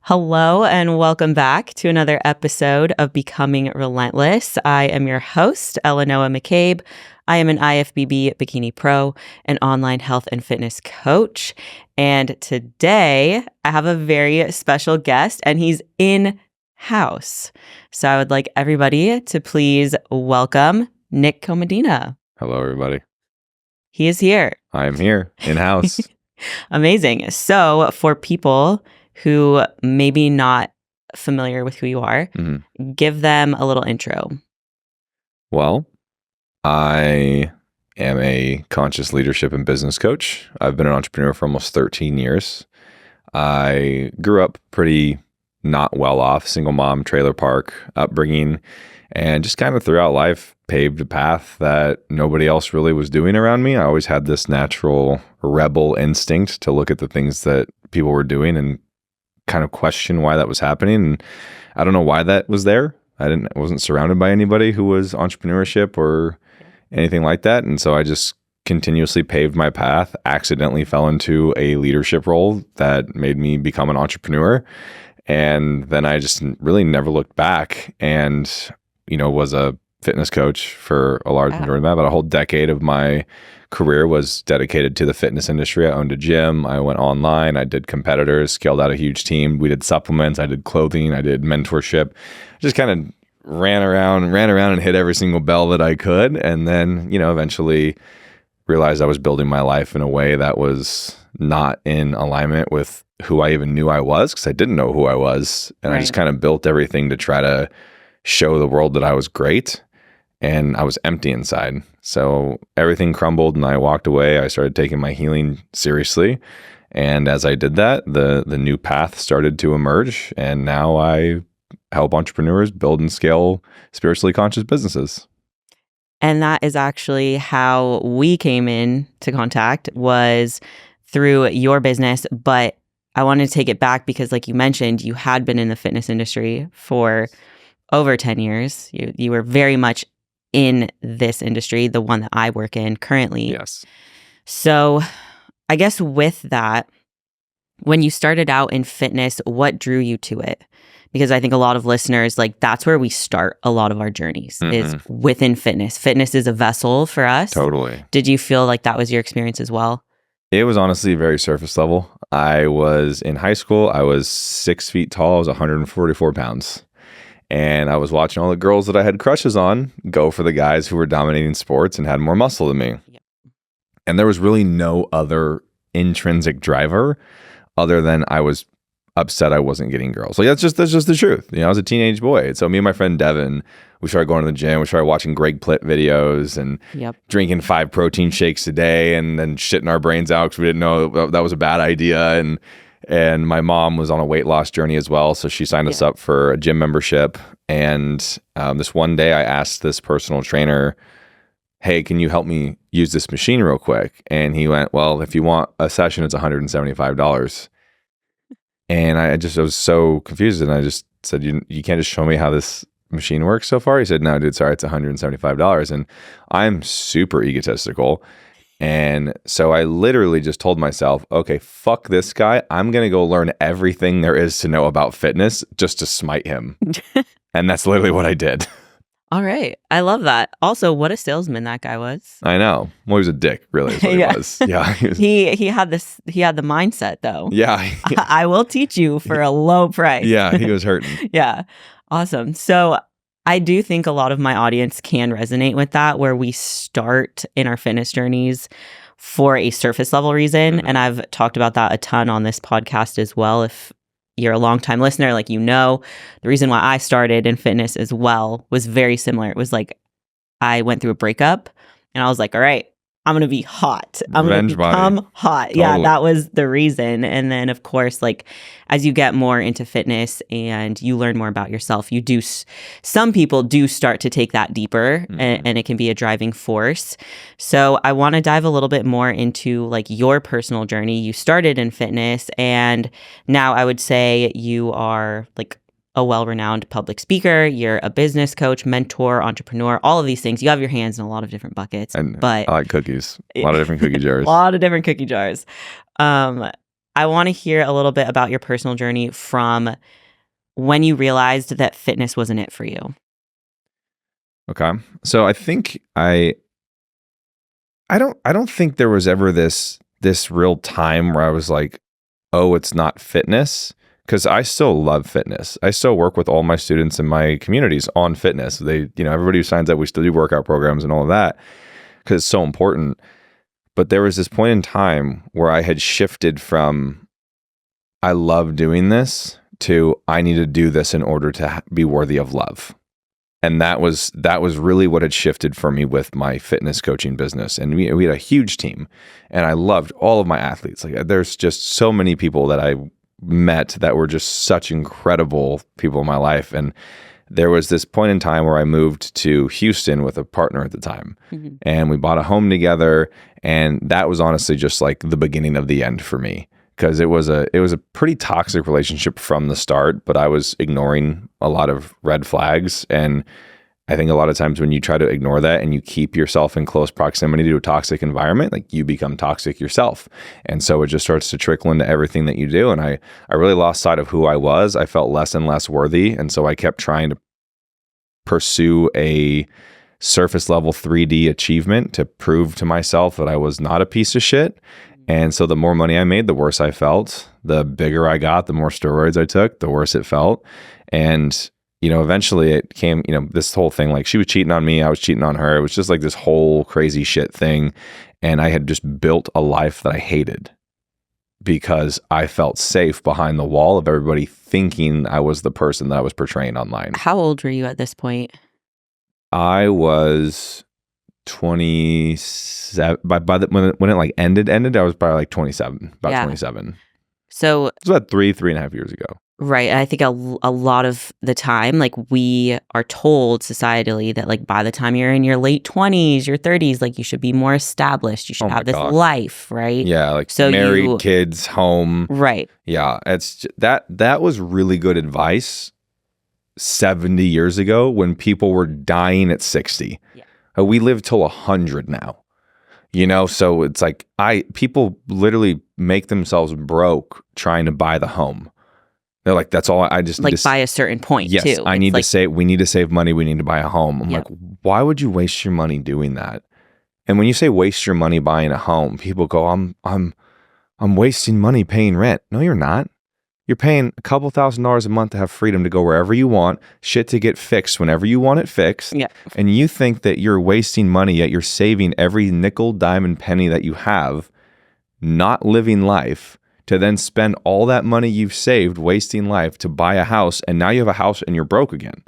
Hello and welcome back to another episode of Becoming Relentless. I am your host, ELENOA McCabe. I am an IFBB Bikini Pro, an online health and fitness coach. And today I have a very special guest and he's in-house. So I would like everybody to please welcome Nick Komodina. Hello, everybody. He is here. I am here in-house. Amazing. So for people who may be not familiar with who you are, give them a little intro. Well, I am a conscious leadership and business coach. I've been an entrepreneur for almost 13 years. I grew up pretty not well off, single mom, trailer park upbringing, and just kind of throughout life paved a path that nobody else really was doing around me. I always had this natural rebel instinct to look at the things that people were doing and kind of question why that was happening. And I don't know why that was there. I wasn't surrounded by anybody who was entrepreneurship or anything like that. And so I just continuously paved my path, accidentally fell into a leadership role that made me become an entrepreneur. And then I just really never looked back and, was a fitness coach for a large majority of that. But a whole decade of my career was dedicated to the fitness industry. I owned a gym. I went online. I did competitors, scaled out a huge team. We did supplements. I did clothing. I did mentorship. Just kind of ran around and hit every single bell that I could. And then, eventually realized I was building my life in a way that was not in alignment with who I even knew I was, because I didn't know who I was. And I just kind of built everything to try to show the world that I was great. And I was empty inside. So everything crumbled and I walked away. I started taking my healing seriously. And as I did that, the new path started to emerge. And now I help entrepreneurs build and scale spiritually conscious businesses. And that is actually how we came in to contact, was through your business. But I wanted to take it back because, like you mentioned, you had been in the fitness industry for over 10 years. You were very much in this industry, the one that I work in currently. Yes. So I guess with that, when you started out in fitness, what drew you to it? Because I think a lot of listeners, that's where we start a lot of our journeys, is within fitness. Fitness is a vessel for us. Totally. Did you feel like that was your experience as well? It was honestly very surface level. I was in high school. I was 6 feet tall. I was 144 pounds. And I was watching all the girls that I had crushes on go for the guys who were dominating sports and had more muscle than me. Yep. And there was really no other intrinsic driver other than I was upset I wasn't getting girls. That's just the truth. I was a teenage boy. So me and my friend Devin, we started going to the gym. We started watching Greg Plitt videos and drinking 5 protein shakes a day and then shitting our brains out because we didn't know that was a bad idea. And my mom was on a weight loss journey as well. So she signed us up for a gym membership. And this one day I asked this personal trainer, hey, can you help me use this machine real quick? And he went, well, if you want a session, it's $175. And I was so confused. And I just said, you can't just show me how this machine works so far? He said, no, dude, sorry, it's $175. And I'm super egotistical. And so I literally just told myself, okay, fuck this guy. I'm going to go learn everything there is to know about fitness just to smite him. And that's literally what I did. All right. I love that. Also, what a salesman that guy was. I know. Well, he was a dick, really, is what he was. Yeah. He had the mindset, though. Yeah. I will teach you for a low price. Yeah, he was hurting. Yeah. Awesome. So I do think a lot of my audience can resonate with that, where we start in our fitness journeys for a surface level reason. And I've talked about that a ton on this podcast as well. If you're a longtime listener, the reason why I started in fitness as well was very similar. It was I went through a breakup and I was like, all right, I'm going to be hot. I'm going to become hot. Totally. Yeah, that was the reason. And then, of course, as you get more into fitness and you learn more about yourself, some people do start to take that deeper and it can be a driving force. So I want to dive a little bit more into your personal journey. You started in fitness and now I would say you are a well-renowned public speaker, you're a business coach, mentor, entrepreneur, all of these things. You have your hands in a lot of different buckets. But I like cookies. A lot of different cookie jars. A lot of different cookie jars. I want to hear a little bit about your personal journey from when you realized that fitness wasn't it for you. Okay. So I think I don't think there was ever this real time where I was like, oh, it's not fitness. Because I still love fitness. I still work with all my students in my communities on fitness. They, everybody who signs up, we still do workout programs and all of that because it's so important. But there was this point in time where I had shifted from I love doing this to I need to do this in order to be worthy of love. And that was really what had shifted for me with my fitness coaching business. And we had a huge team, and I loved all of my athletes. Like, there's just so many people that I met that were just such incredible people in my life. And there was this point in time where I moved to Houston with a partner at the time, and we bought a home together. And that was honestly just like the beginning of the end for me, because it was a pretty toxic relationship from the start, but I was ignoring a lot of red flags. And I think a lot of times when you try to ignore that and you keep yourself in close proximity to a toxic environment, like, you become toxic yourself. And so it just starts to trickle into everything that you do. And I really lost sight of who I was. I felt less and less worthy. And so I kept trying to pursue a surface level 3D achievement to prove to myself that I was not a piece of shit. And so the more money I made, the worse I felt. The bigger I got, the more steroids I took, the worse it felt. And eventually it came, this whole thing, like, she was cheating on me, I was cheating on her. It was just like this whole crazy shit thing. And I had just built a life that I hated because I felt safe behind the wall of everybody thinking I was the person that I was portraying online. How old were you at this point? I was 27. When it like ended, I was probably like 27, about 27. So it's about 3.5 years ago. Right. And I think a lot of the time, like, we are told societally that, like, by the time you're in your late 20s, your 30s, like, you should be more established. You should have this life, right? Yeah, like, so married, kids, home. Right. Yeah, it's that was really good advice 70 years ago when people were dying at 60. Yeah. We live till 100 now. So it's like people literally make themselves broke trying to buy the home. They're like, that's all I just like, by a certain point, yes, too. I need to say, we need to save money. We need to buy a home. I'm like, why would you waste your money doing that? And when you say waste your money buying a home, people go, I'm wasting money paying rent. No, you're not. You're paying a couple $1,000s a month to have freedom to go wherever you want, shit to get fixed whenever you want it fixed. Yeah. And you think that you're wasting money, yet you're saving every nickel, dime, and penny that you have, not living life, to then spend all that money you've saved wasting life to buy a house, and now you have a house and you're broke again.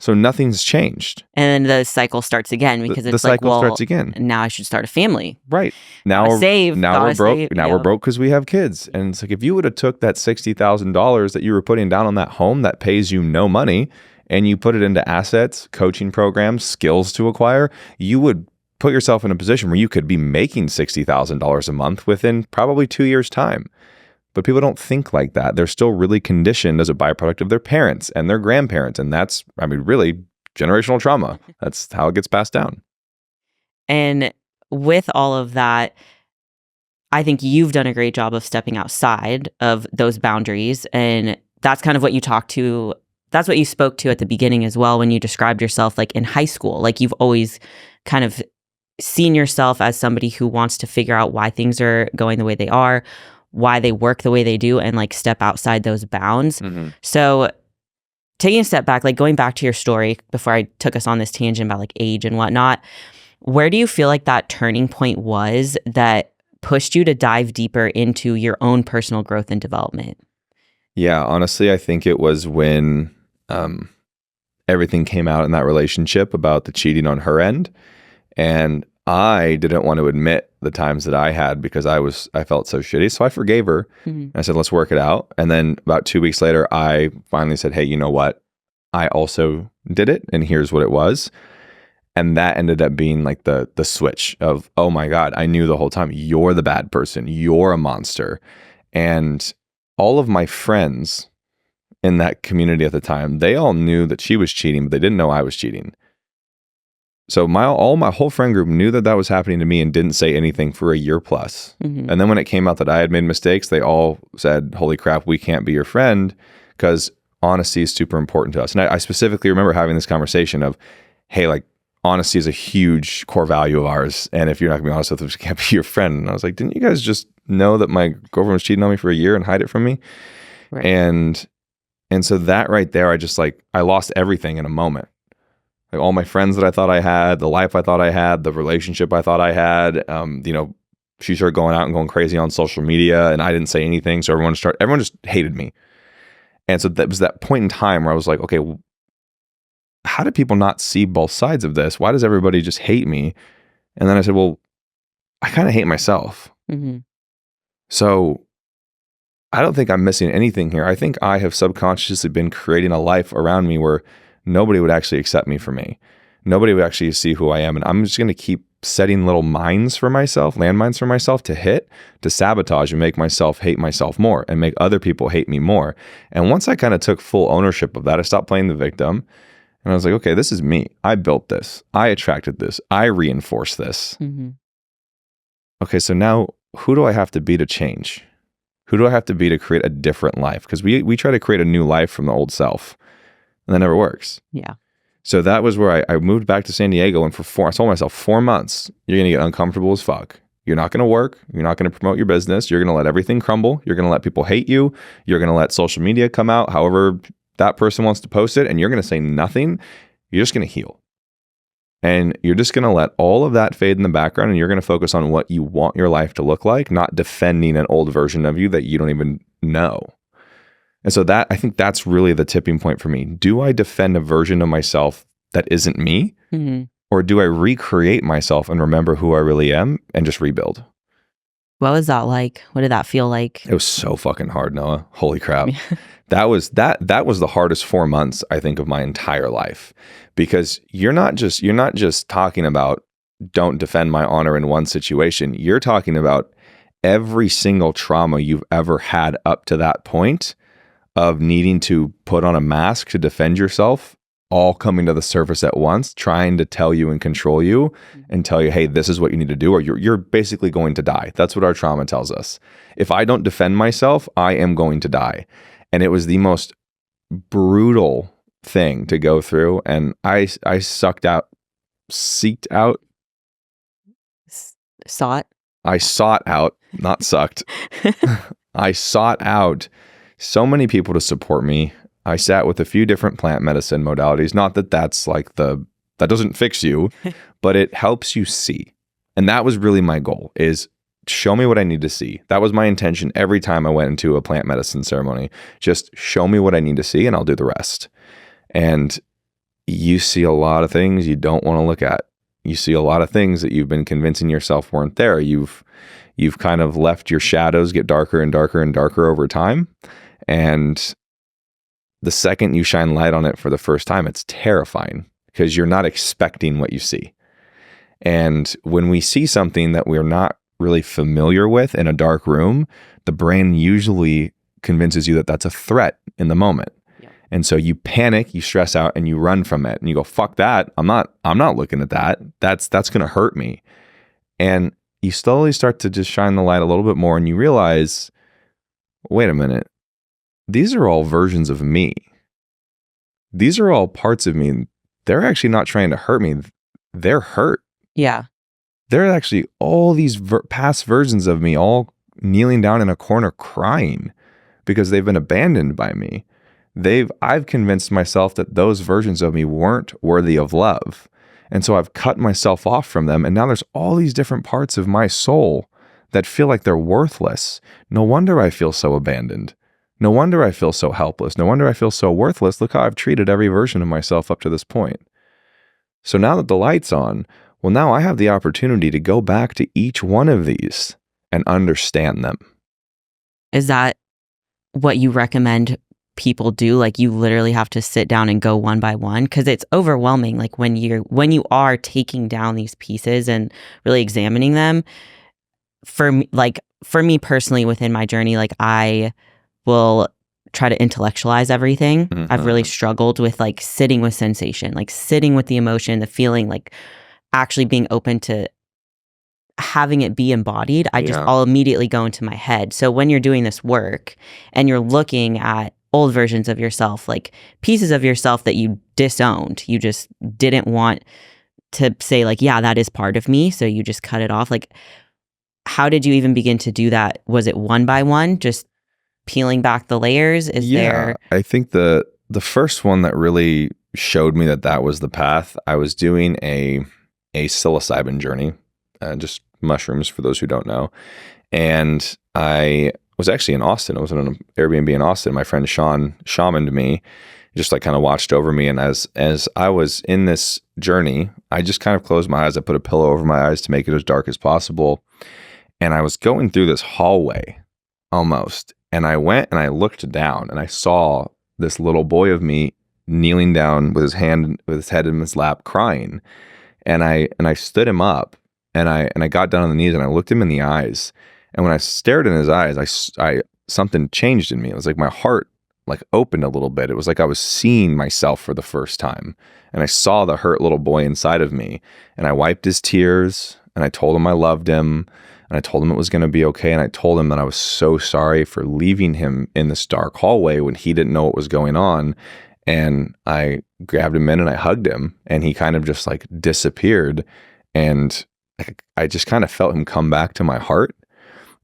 So nothing's changed. And then the cycle starts again because it's the like, cycle starts again. Now I should start a family. Right. Now we're save. Now we're broke. Now we're broke because we have kids. And it's like, if you would have took that $60,000 that you were putting down on that home that pays you no money, and you put it into assets, coaching programs, skills to acquire, you would put yourself in a position where you could be making $60,000 a month within probably 2 years' time. But people don't think like that. They're still really conditioned as a byproduct of their parents and their grandparents. And that's, really generational trauma. That's how it gets passed down. And with all of that, I think you've done a great job of stepping outside of those boundaries. And that's kind of what you that's what you spoke to at the beginning as well when you described yourself, like, in high school. Like, you've always kind of seen yourself as somebody who wants to figure out why things are going the way they are, why they work the way they do, and, like, step outside those bounds. Mm-hmm. So taking a step back, like, going back to your story before I took us on this tangent about, like, age and whatnot, where do you feel like that turning point was that pushed you to dive deeper into your own personal growth and development? Yeah, honestly, I think it was when everything came out in that relationship about the cheating on her end. And I didn't want to admit the times that I had because I felt so shitty. So I forgave her. Mm-hmm. I said, let's work it out. And then about 2 weeks later, I finally said, hey, you know what? I also did it, and here's what it was. And that ended up being like the switch of, oh my God, I knew the whole time, you're the bad person. You're a monster. And all of my friends in that community at the time, they all knew that she was cheating, but they didn't know I was cheating. So my whole friend group knew that was happening to me and didn't say anything for a year plus. Mm-hmm. And then when it came out that I had made mistakes, they all said, holy crap, we can't be your friend, because honesty is super important to us. And I specifically remember having this conversation of, hey, like, honesty is a huge core value of ours. And if you're not gonna be honest with us, we can't be your friend. And I was like, didn't you guys just know that my girlfriend was cheating on me for a year and hide it from me? Right. And so that right there, I lost everything in a moment. Like all my friends that I thought I had, the life I thought I had, the relationship I thought I had, she started going out and going crazy on social media, and I didn't say anything. So everyone just hated me. And so that was that point in time where I was like, okay, how do people not see both sides of this? Why does everybody just hate me? And then I said, well, I kind of hate myself. Mm-hmm. So I don't think I'm missing anything here. I think I have subconsciously been creating a life around me where nobody would actually accept me for me. Nobody would actually see who I am. And I'm just going to keep setting little mines for myself, landmines for myself to hit, to sabotage and make myself hate myself more and make other people hate me more. And once I kind of took full ownership of that, I stopped playing the victim. And I was like, okay, this is me. I built this. I attracted this. I reinforced this. Mm-hmm. Okay, so now who do I have to be to change? Who do I have to be to create a different life? Because we try to create a new life from the old self. And that never works. Yeah. So that was where I moved back to San Diego, and I told myself 4 months, you're going to get uncomfortable as fuck. You're not going to work. You're not going to promote your business. You're going to let everything crumble. You're going to let people hate you. You're going to let social media come out however that person wants to post it, and you're going to say nothing. You're just going to heal. And you're just going to let all of that fade in the background, and you're going to focus on what you want your life to look like, not defending an old version of you that you don't even know. And so I think that's really the tipping point for me. Do I defend a version of myself that isn't me? Mm-hmm. Or do I recreate myself and remember who I really am and just rebuild? What was that like? What did that feel like? It was so fucking hard, Noah. Holy crap. That was the hardest 4 months, I think, of my entire life. Because you're not just talking about don't defend my honor in one situation. You're talking about every single trauma you've ever had up to that point of needing to put on a mask to defend yourself, all coming to the surface at once, trying to tell you and control you and tell you, hey, this is what you need to do, or you're basically going to die. That's what our trauma tells us. If I don't defend myself, I am going to die. And it was the most brutal thing to go through. And I sought out. I sought out, not sucked. I sought out so many people to support me. I sat with a few different plant medicine modalities. Not that that's like that doesn't fix you, but it helps you see. And that was really my goal, is show me what I need to see. That was my intention every time I went into a plant medicine ceremony. Just show me what I need to see and I'll do the rest. And you see a lot of things you don't want to look at. You see a lot of things that you've been convincing yourself weren't there. You've kind of left your shadows get darker and darker and darker over time. And the second you shine light on it for the first time, it's terrifying because you're not expecting what you see. And when we see something that we're not really familiar with in a dark room, the brain usually convinces you that that's a threat in the moment. Yeah. And so you panic, you stress out, and you run from it. And you go, fuck that. I'm not looking at that. That's going to hurt me. And you slowly start to just shine the light a little bit more, and you realize, wait a minute. These are all versions of me. These are all parts of me. They're actually not trying to hurt me. They're hurt. Yeah. There are actually all these past versions of me all kneeling down in a corner crying because they've been abandoned by me. I've convinced myself that those versions of me weren't worthy of love. And so I've cut myself off from them. And now there's all these different parts of my soul that feel like they're worthless. No wonder I feel so abandoned. No wonder I feel so helpless. No wonder I feel so worthless. Look how I've treated every version of myself up to this point. So now that the light's on, well, now I have the opportunity to go back to each one of these and understand them. Is that what you recommend people do? Like you literally have to sit down and go one by one? Because it's overwhelming. Like when you are taking down these pieces and really examining them. For me personally, within my journey, like I will try to intellectualize everything. I've really struggled with like sitting with sensation, like sitting with the emotion, the feeling, like actually being open to having it be embodied. I'll immediately go into my head. So when you're doing this work and you're looking at old versions of yourself, like pieces of yourself that you disowned, you just didn't want to say like, yeah, that is part of me. So you just cut it off. Like, how did you even begin to do that? Was it one by one, just peeling back the layers? I think the first one that really showed me that that was the path, I was doing a psilocybin journey, just mushrooms for those who don't know. And I was actually in Austin. I was in an Airbnb in Austin. My friend Sean shamaned me, just like kind of watched over me. And as I was in this journey, I just kind of closed my eyes. I put a pillow over my eyes to make it as dark as possible. And I was going through this hallway almost. And I went and I looked down and I saw this little boy of me kneeling down with his head in his lap crying. And I stood him up and I got down on the knees and I looked him in the eyes. And when I stared in his eyes, I something changed in me. It was like my heart like opened a little bit. It was like I was seeing myself for the first time. And I saw the hurt little boy inside of me. And I wiped his tears and I told him I loved him. And I told him it was going to be okay. And I told him that I was so sorry for leaving him in this dark hallway when he didn't know what was going on. And I grabbed him in and I hugged him. And he kind of just like disappeared. And I just kind of felt him come back to my heart.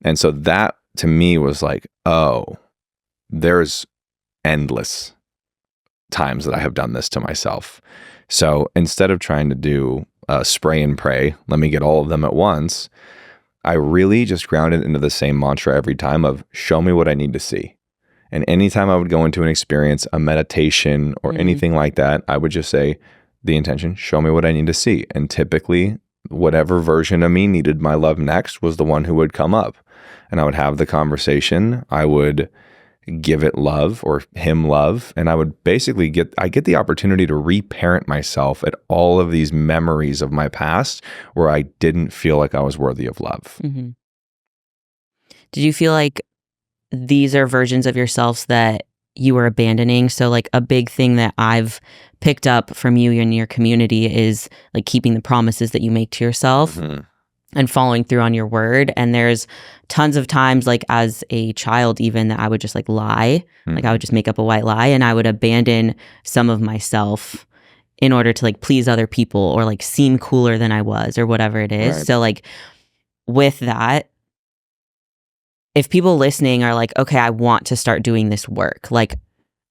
And so that to me was like, oh, there's endless times that I have done this to myself. So instead of trying to do spray and pray, let me get all of them at once, I really just grounded into the same mantra every time of show me what I need to see. And anytime I would go into an experience, a meditation or anything like that, I would just say the intention, show me what I need to see. And typically whatever version of me needed my love next was the one who would come up. And I would have the conversation. I would give it love or him love. And I would basically get the opportunity to reparent myself at all of these memories of my past where I didn't feel like I was worthy of love. Mm-hmm. Did you feel like these are versions of yourselves that you were abandoning? So like a big thing that I've picked up from you and your community is like keeping the promises that you make to yourself. And following through on your word. And there's tons of times, like as a child, even that I would just like lie. Like I would just make up a white lie and I would abandon some of myself in order to like please other people or like seem cooler than I was or whatever it is. Right. So like with that, if people listening are like, okay, I want to start doing this work, like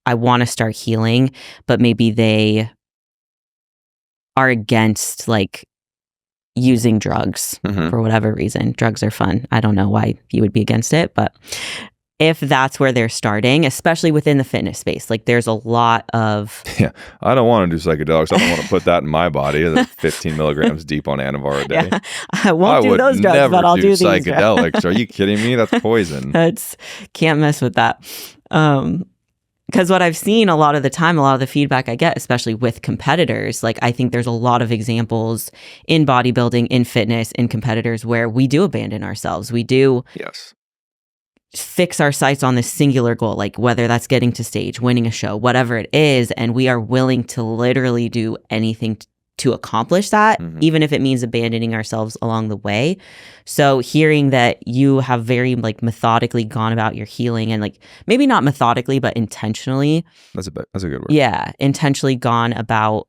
I want to start healing, but maybe they are against like using drugs for whatever reason. Drugs are fun. I don't know why you would be against it, but if that's where they're starting, especially within the fitness space, like there's a lot of... Yeah, I don't want to do psychedelics. I don't want to put that in my body. That's 15 milligrams deep on Anavar a day. Yeah, I won't do those drugs, but I'll do these psychedelics. Are you kidding me? That's poison. Can't mess with that. Because what I've seen a lot of the time, a lot of the feedback I get, especially with competitors, like I think there's a lot of examples in bodybuilding, in fitness, in competitors where we do abandon ourselves. We do fix our sights on this singular goal, like whether that's getting to stage, winning a show, whatever it is. And we are willing to literally do anything to accomplish that, even if it means abandoning ourselves along the way. So hearing that you have very like methodically gone about your healing and like maybe not methodically, but intentionally. That's a good word. Yeah. Intentionally gone about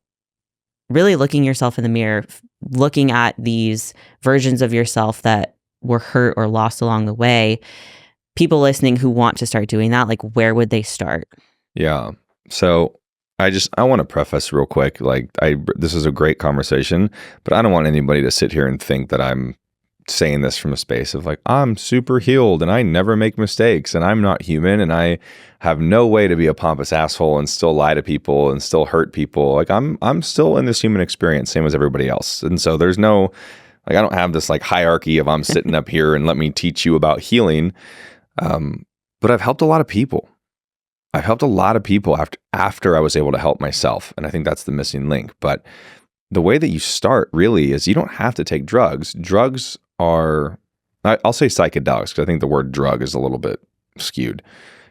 really looking yourself in the mirror, looking at these versions of yourself that were hurt or lost along the way. People listening who want to start doing that, like where would they start? Yeah. So I want to preface real quick, like this is a great conversation, but I don't want anybody to sit here and think that I'm saying this from a space of like, I'm super healed and I never make mistakes and I'm not human and I have no way to be a pompous asshole and still lie to people and still hurt people. Like I'm still in this human experience, same as everybody else. And so there's no, like, I don't have this like hierarchy of I'm sitting up here and let me teach you about healing. But I've helped a lot of people. I've helped a lot of people after I was able to help myself. And I think that's the missing link. But the way that you start really is you don't have to take drugs. Drugs are, I'll say psychedelics because I think the word drug is a little bit skewed.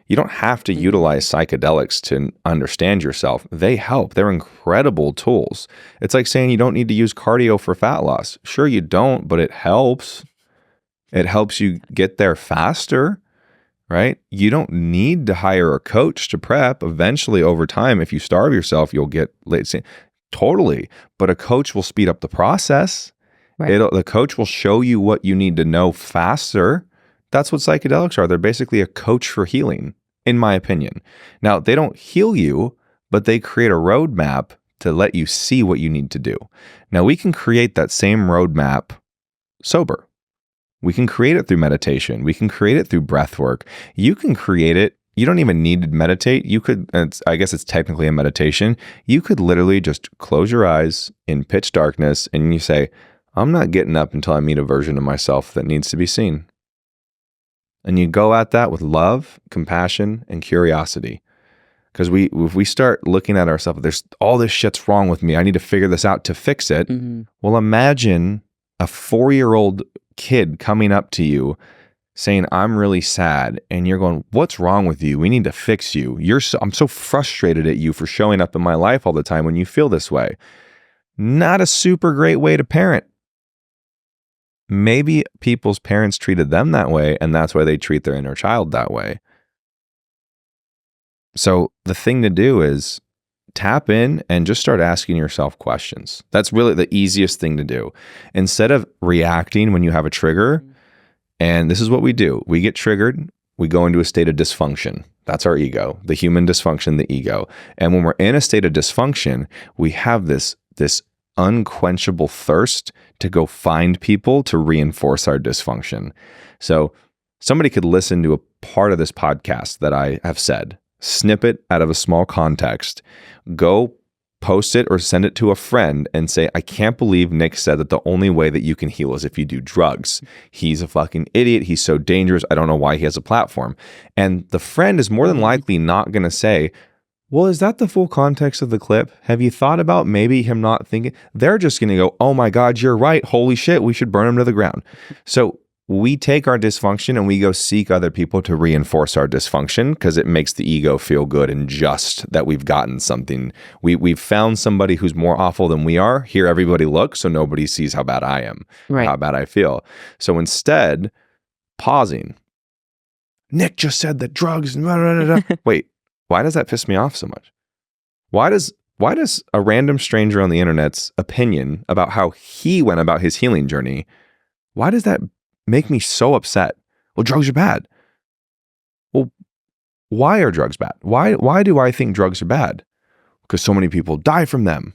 You don't have to utilize psychedelics to understand yourself. They help. They're incredible tools. It's like saying you don't need to use cardio for fat loss. Sure, you don't, but it helps. It helps you get there faster, right? You don't need to hire a coach to prep. Eventually, over time, if you starve yourself, you'll get late. Totally. But a coach will speed up the process. Right. The coach will show you what you need to know faster. That's what psychedelics are. They're basically a coach for healing, in my opinion. Now, they don't heal you, but they create a roadmap to let you see what you need to do. Now, we can create that same roadmap sober. We can create it through meditation. We can create it through breath work. You can create it. You don't even need to meditate. You could, I guess it's technically a meditation. You could literally just close your eyes in pitch darkness and you say, I'm not getting up until I meet a version of myself that needs to be seen. And you go at that with love, compassion, and curiosity. Because if we start looking at ourselves, there's all this shit's wrong with me. I need to figure this out to fix it. Well, imagine a 4-year-old kid coming up to you saying, I'm really sad. And you're going, what's wrong with you? We need to fix you. I'm so frustrated at you for showing up in my life all the time when you feel this way. Not a super great way to parent. Maybe people's parents treated them that way, and that's why they treat their inner child that way. So the thing to do is tap in and just start asking yourself questions. That's really the easiest thing to do. Instead of reacting when you have a trigger, and this is what we do. We get triggered, we go into a state of dysfunction. That's our ego, the human dysfunction, the ego. And when we're in a state of dysfunction, we have this unquenchable thirst to go find people to reinforce our dysfunction. So somebody could listen to a part of this podcast that I have said, snip it out of a small context, go post it or send it to a friend and say, I can't believe Nick said that the only way that you can heal is if you do drugs. He's a fucking idiot. He's so dangerous. I don't know why he has a platform. And the friend is more than likely not going to say, well, is that the full context of the clip? Have you thought about maybe him not thinking? They're just going to go, oh my God, you're right. Holy shit, we should burn him to the ground. So we take our dysfunction and we go seek other people to reinforce our dysfunction because it makes the ego feel good and just that we've gotten something. We've found somebody who's more awful than we are. Here, everybody looks, so nobody sees how bad I am, right, how bad I feel. So instead, pausing. Nick just said that drugs. Wait. Why does that piss me off so much? Why does a random stranger on the internet's opinion about how he went about his healing journey, why does that make me so upset? Well, drugs are bad. Well, why are drugs bad? Why do I think drugs are bad? Because so many people die from them.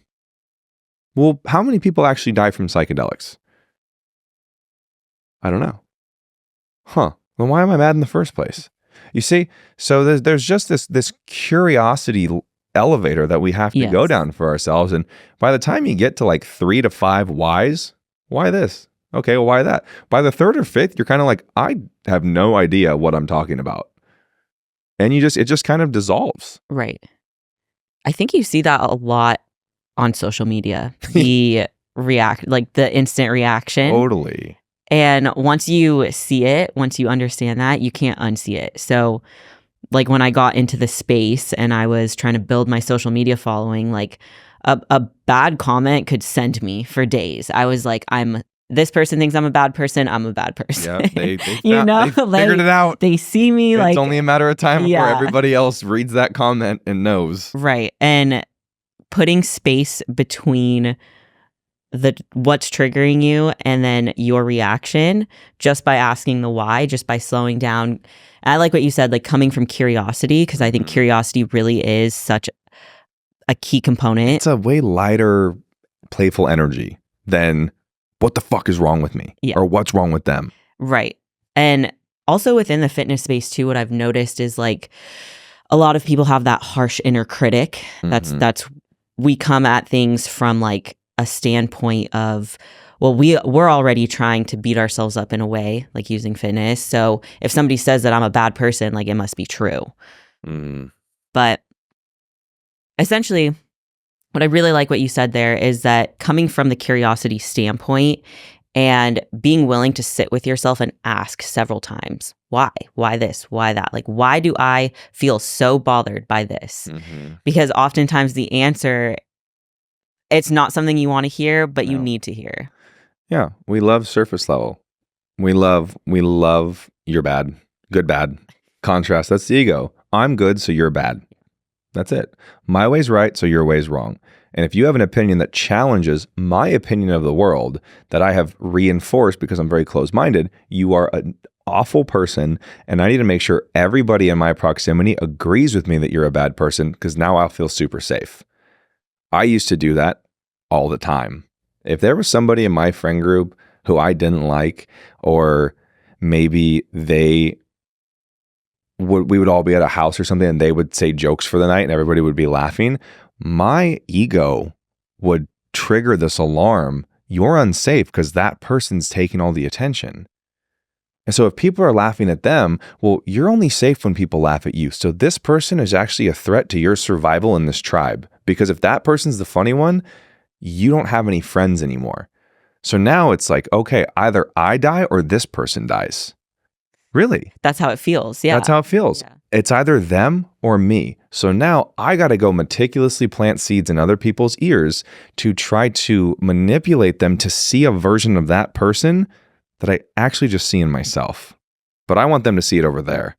Well, how many people actually die from psychedelics? I don't know. Then why am I mad in the first place? You see, so there's just this curiosity elevator that we have to go down for ourselves. And by the time you get to like 3 to 5 whys, why this? Okay, well, why that? By the 3rd or 5th, you're kind of like, I have no idea what I'm talking about. And it just kind of dissolves. Right. I think you see that a lot on social media. The the instant reaction. Totally. And once you see it, once you understand that, you can't unsee it. So like when I got into the space and I was trying to build my social media following, like a bad comment could send me for days. I was like, this person thinks I'm a bad person. I'm a bad person. Yeah, they you know, they figured it out. They see me it's like only a matter of time before everybody else reads that comment and knows. Right. And putting space between what's triggering you and then your reaction just by asking the why, just by slowing down. And I like what you said, like coming from curiosity, because I think curiosity really is such a key component. It's a way lighter, playful energy than what the fuck is wrong with me or what's wrong with them. Right. And also within the fitness space too, what I've noticed is like a lot of people have that harsh inner critic. That's we come at things from like a standpoint of, well, we're already trying to beat ourselves up in a way, like using fitness. So if somebody says that I'm a bad person, like it must be true. But essentially, what I really like what you said there is that coming from the curiosity standpoint and being willing to sit with yourself and ask several times, Why this? Why that? Like, why do I feel so bothered by this? Because oftentimes the answer, it's not something you want to hear, but you need to hear. Yeah. We love surface level. We love you're bad, good, bad, contrast. That's the ego. I'm good, so you're bad. That's it. My way's right, so your way's wrong. And if you have an opinion that challenges my opinion of the world that I have reinforced because I'm very closed-minded, you are an awful person, and I need to make sure everybody in my proximity agrees with me that you're a bad person, because now I'll feel super safe. I used to do that all the time. If there was somebody in my friend group who I didn't like, or maybe we would all be at a house or something and they would say jokes for the night and everybody would be laughing, my ego would trigger this alarm. You're unsafe because that person's taking all the attention. And so if people are laughing at them, well, you're only safe when people laugh at you. So this person is actually a threat to your survival in this tribe, because if that person's the funny one, you don't have any friends anymore. So now it's like, okay, either I die or this person dies. Really? That's how it feels. Yeah. That's how it feels. Yeah. It's either them or me. So now I got to go meticulously plant seeds in other people's ears to try to manipulate them to see a version of that person that I actually just see in myself. But I want them to see it over there.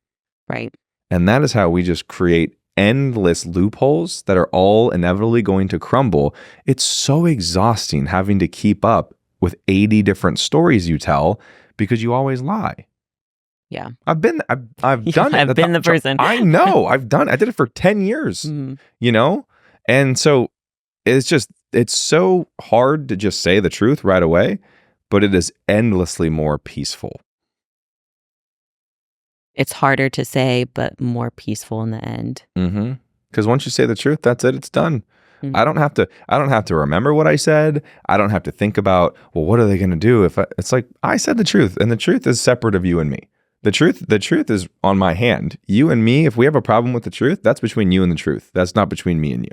Right. And that is how we just create endless loopholes that are all inevitably going to crumble. It's so exhausting having to keep up with 80 different stories you tell because you always lie. Yeah. I've done it. I've been the person. I know. I did it for 10 years, you know? And so it's so hard to just say the truth right away, but it is endlessly more peaceful. It's harder to say, but more peaceful in the end. Because once you say the truth, that's it. It's done. I don't have to remember what I said. I don't have to think about, well, what are they going to do it's like I said the truth, and the truth is separate of you and me. The truth is on my hand. You and me, if we have a problem with the truth, that's between you and the truth. That's not between me and you.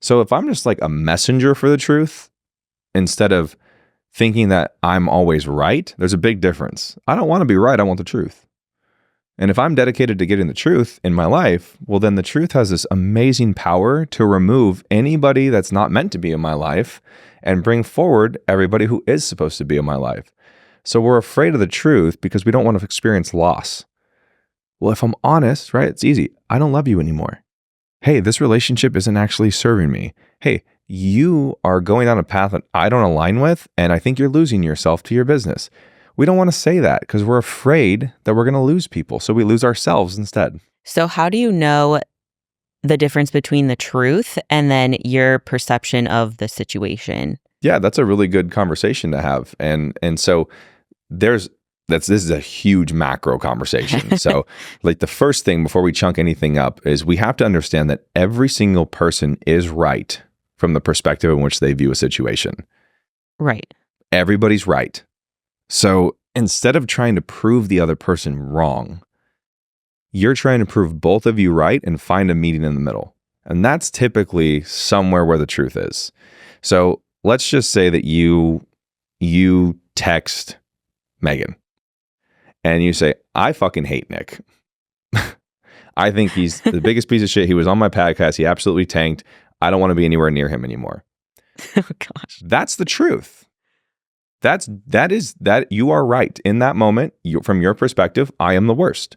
So if I'm just like a messenger for the truth, instead of thinking that I'm always right, there's a big difference. I don't want to be right. I want the truth. And if I'm dedicated to getting the truth in my life, well, then the truth has this amazing power to remove anybody that's not meant to be in my life and bring forward everybody who is supposed to be in my life. So we're afraid of the truth because we don't want to experience loss. Well, if I'm honest, right, it's easy. I don't love you anymore. Hey, this relationship isn't actually serving me. Hey, you are going down a path that I don't align with, and I think you're losing yourself to your business. We don't want to say that because we're afraid that we're going to lose people. So we lose ourselves instead. So how do you know the difference between the truth and then your perception of the situation? Yeah, that's a really good conversation to have. And so this is a huge macro conversation. So like the first thing before we chunk anything up is we have to understand that every single person is right from the perspective in which they view a situation. Right. Everybody's right. So instead of trying to prove the other person wrong, you're trying to prove both of you right and find a meeting in the middle. And that's typically somewhere where the truth is. So let's just say that you text Megan and you say, I fucking hate Nick. I think he's the biggest piece of shit. He was on my podcast. He absolutely tanked. I don't want to be anywhere near him anymore. Oh gosh. That's the truth. That you are right in that moment. From your perspective, I am the worst.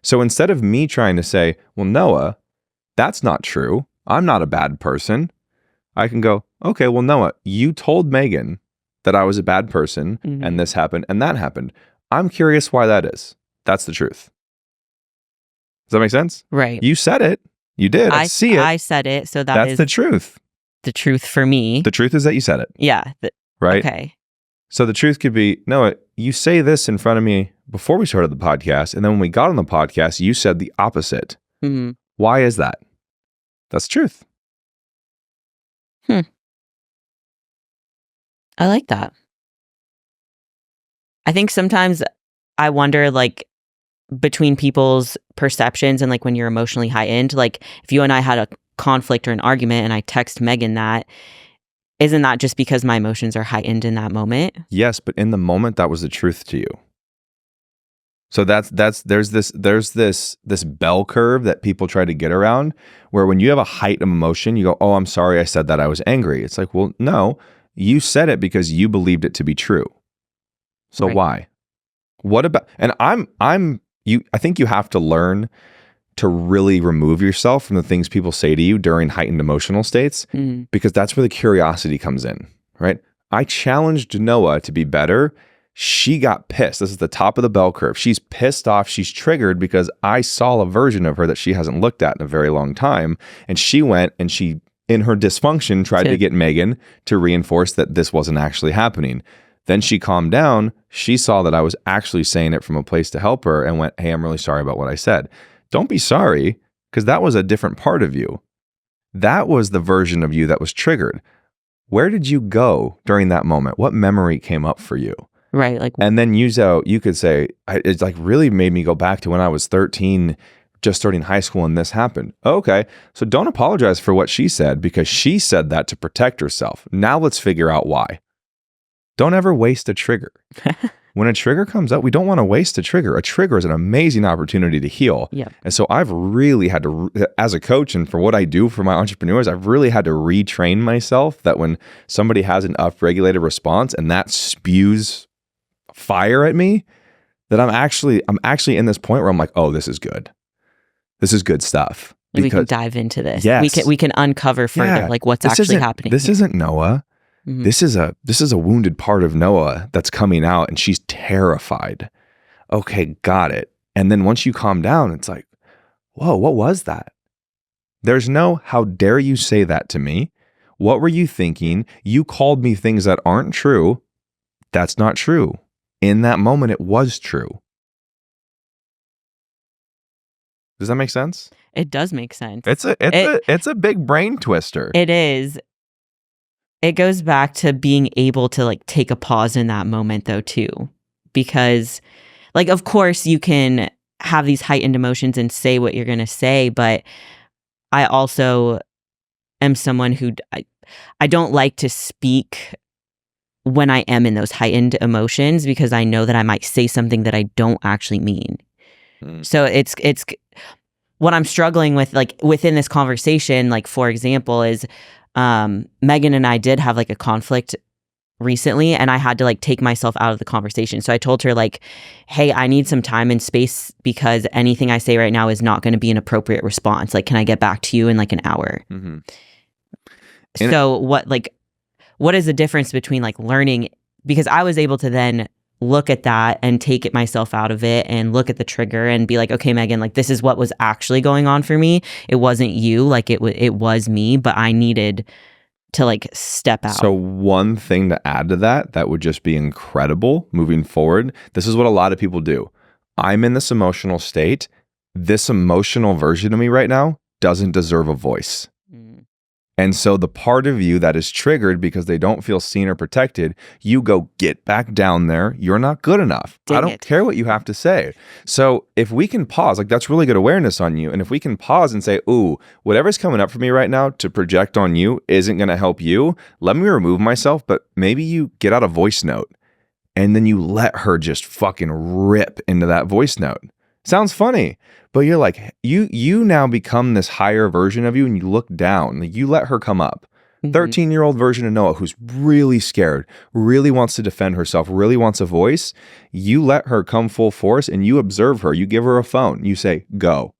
So instead of me trying to say, well, Noah, that's not true. I'm not a bad person. I can go, okay, well, Noah, you told Megan that I was a bad person and this happened and that happened. I'm curious why that is. That's the truth. Does that make sense? Right. You said it. You did. I see it. I said it. So that's the truth. The truth for me. The truth is that you said it. Yeah. Right? Okay. So the truth could be, Noah, you say this in front of me before we started the podcast. And then when we got on the podcast, you said the opposite. Why is that? That's the truth. I like that. I think sometimes I wonder, like, between people's perceptions and like when you're emotionally heightened, like if you and I had a conflict or an argument and I text Megan that, isn't that just because my emotions are heightened in that moment? Yes, but in the moment, that was the truth to you. So there's this bell curve that people try to get around, where when you have a height of emotion, you go, "Oh, I'm sorry I said that, I was angry." It's like, well, no, you said it because you believed it to be true. So Right. why? What about, and I think you have to learn to really remove yourself from the things people say to you during heightened emotional states, because that's where the curiosity comes in, right? I challenged Noah to be better. She got pissed. This is the top of the bell curve. She's pissed off. She's triggered because I saw a version of her that she hasn't looked at in a very long time. And she went and she, in her dysfunction, tried to get Megan to reinforce that this wasn't actually happening. Then she calmed down. She saw that I was actually saying it from a place to help her and went, "Hey, I'm really sorry about what I said." Don't be sorry, because that was a different part of you. That was the version of you that was triggered. Where did you go during that moment? What memory came up for you? Right. Like, And then you could say, it's like really made me go back to when I was 13, just starting high school, and this happened. Okay, so don't apologize for what she said, because she said that to protect herself. Now let's figure out why. Don't ever waste a trigger. When a trigger comes up, we don't want to waste a trigger. A trigger is an amazing opportunity to heal. Yeah. And so I've really had to, as a coach and for what I do for my entrepreneurs, I've really had to retrain myself that when somebody has an upregulated response and that spews fire at me, that I'm actually in this point where I'm like, oh, this is good. This is good stuff. we can dive into this. Yes. We can uncover further like what's actually happening. This isn't Noah. Mhm. This is a wounded part of Noah that's coming out, and she's terrified. Okay, got it. And then once you calm down, it's like, whoa, what was that? There's no, how dare you say that to me? What were you thinking? You called me things that aren't true. That's not true. In that moment, it was true. Does that make sense? It does make sense. It's a big brain twister. It is. It goes back to being able to like take a pause in that moment though too, because like, of course you can have these heightened emotions and say what you're going to say, but I also am someone who I don't like to speak when I am in those heightened emotions, because I know that I might say something that I don't actually mean. So it's what I'm struggling with, like within this conversation, like for example, is Megan and I did have like a conflict recently, and I had to like take myself out of the conversation. So I told her like, hey, I need some time and space because anything I say right now is not going to be an appropriate response. Like, can I get back to you in like an hour? Mm-hmm. So what is the difference between like learning, because I was able to then look at that and take it myself out of it and look at the trigger and be like, okay, Megan, like this is what was actually going on for me. It wasn't you, like it was me, but I needed to like step out. So one thing to add to that would just be incredible moving forward. This is what a lot of people do. I'm in this emotional state. This emotional version of me right now doesn't deserve a voice. And so the part of you that is triggered because they don't feel seen or protected, you go, get back down there. You're not good enough. I don't care what you have to say. So if we can pause, like that's really good awareness on you. And if we can pause and say, ooh, whatever's coming up for me right now to project on you isn't going to help you. Let me remove myself, but maybe you get out a voice note and then you let her just fucking rip into that voice note. Sounds funny, but you're like, you now become this higher version of you and you look down. Like you let her come up. 13-year-old version of Noah who's really scared, really wants to defend herself, really wants a voice. You let her come full force and you observe her. You give her a phone. You say, go.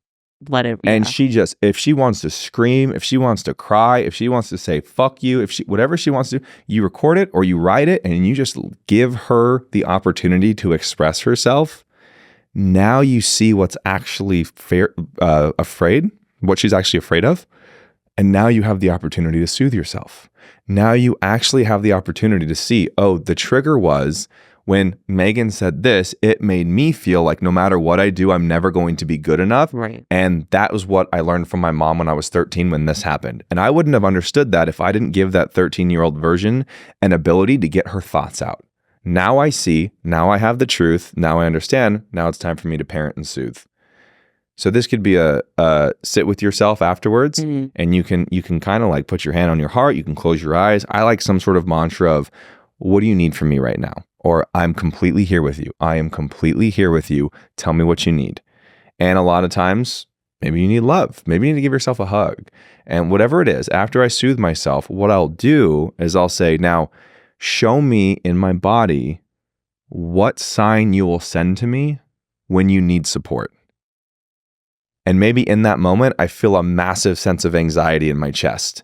Let it. And she just, if she wants to scream, if she wants to cry, if she wants to say, fuck you, whatever she wants to do, you record it or you write it and you just give her the opportunity to express herself. Now you see what's actually afraid, what she's actually afraid of. And now you have the opportunity to soothe yourself. Now you actually have the opportunity to see, oh, the trigger was when Megan said this, it made me feel like no matter what I do, I'm never going to be good enough. Right. And that was what I learned from my mom when I was 13 when this happened. And I wouldn't have understood that if I didn't give that 13-year-old version an ability to get her thoughts out. Now I see, now I have the truth, now I understand, now it's time for me to parent and soothe. So this could be a sit with yourself afterwards, and you can kind of like put your hand on your heart, you can close your eyes. I like some sort of mantra of, what do you need from me right now? or I'm completely here with you. I am completely here with you. Tell me what you need. And a lot of times, maybe you need love. Maybe you need to give yourself a hug. And whatever it is, after I soothe myself, what I'll do is I'll say, now, show me in my body what sign you will send to me when you need support. And maybe in that moment, I feel a massive sense of anxiety in my chest.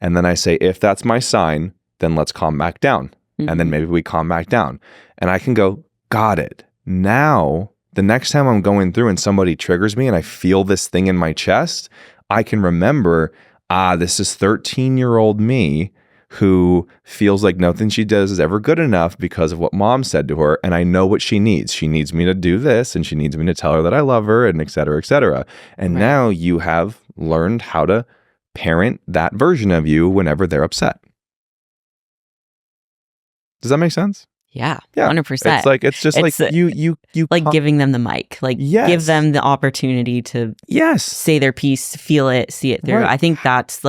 And then I say, if that's my sign, then let's calm back down. And then maybe we calm back down. And I can go, got it. Now, the next time I'm going through and somebody triggers me and I feel this thing in my chest, I can remember, this is 13-year-old me who feels like nothing she does is ever good enough because of what mom said to her. And I know what she needs. She needs me to do this, and she needs me to tell her that I love her, and et cetera, et cetera. And now you have learned how to parent that version of you whenever they're upset. Does that make sense? Yeah, Yeah. 100%. It's just like you like giving them the mic, like give them the opportunity to say their piece, feel it, see it through. Right. I think that's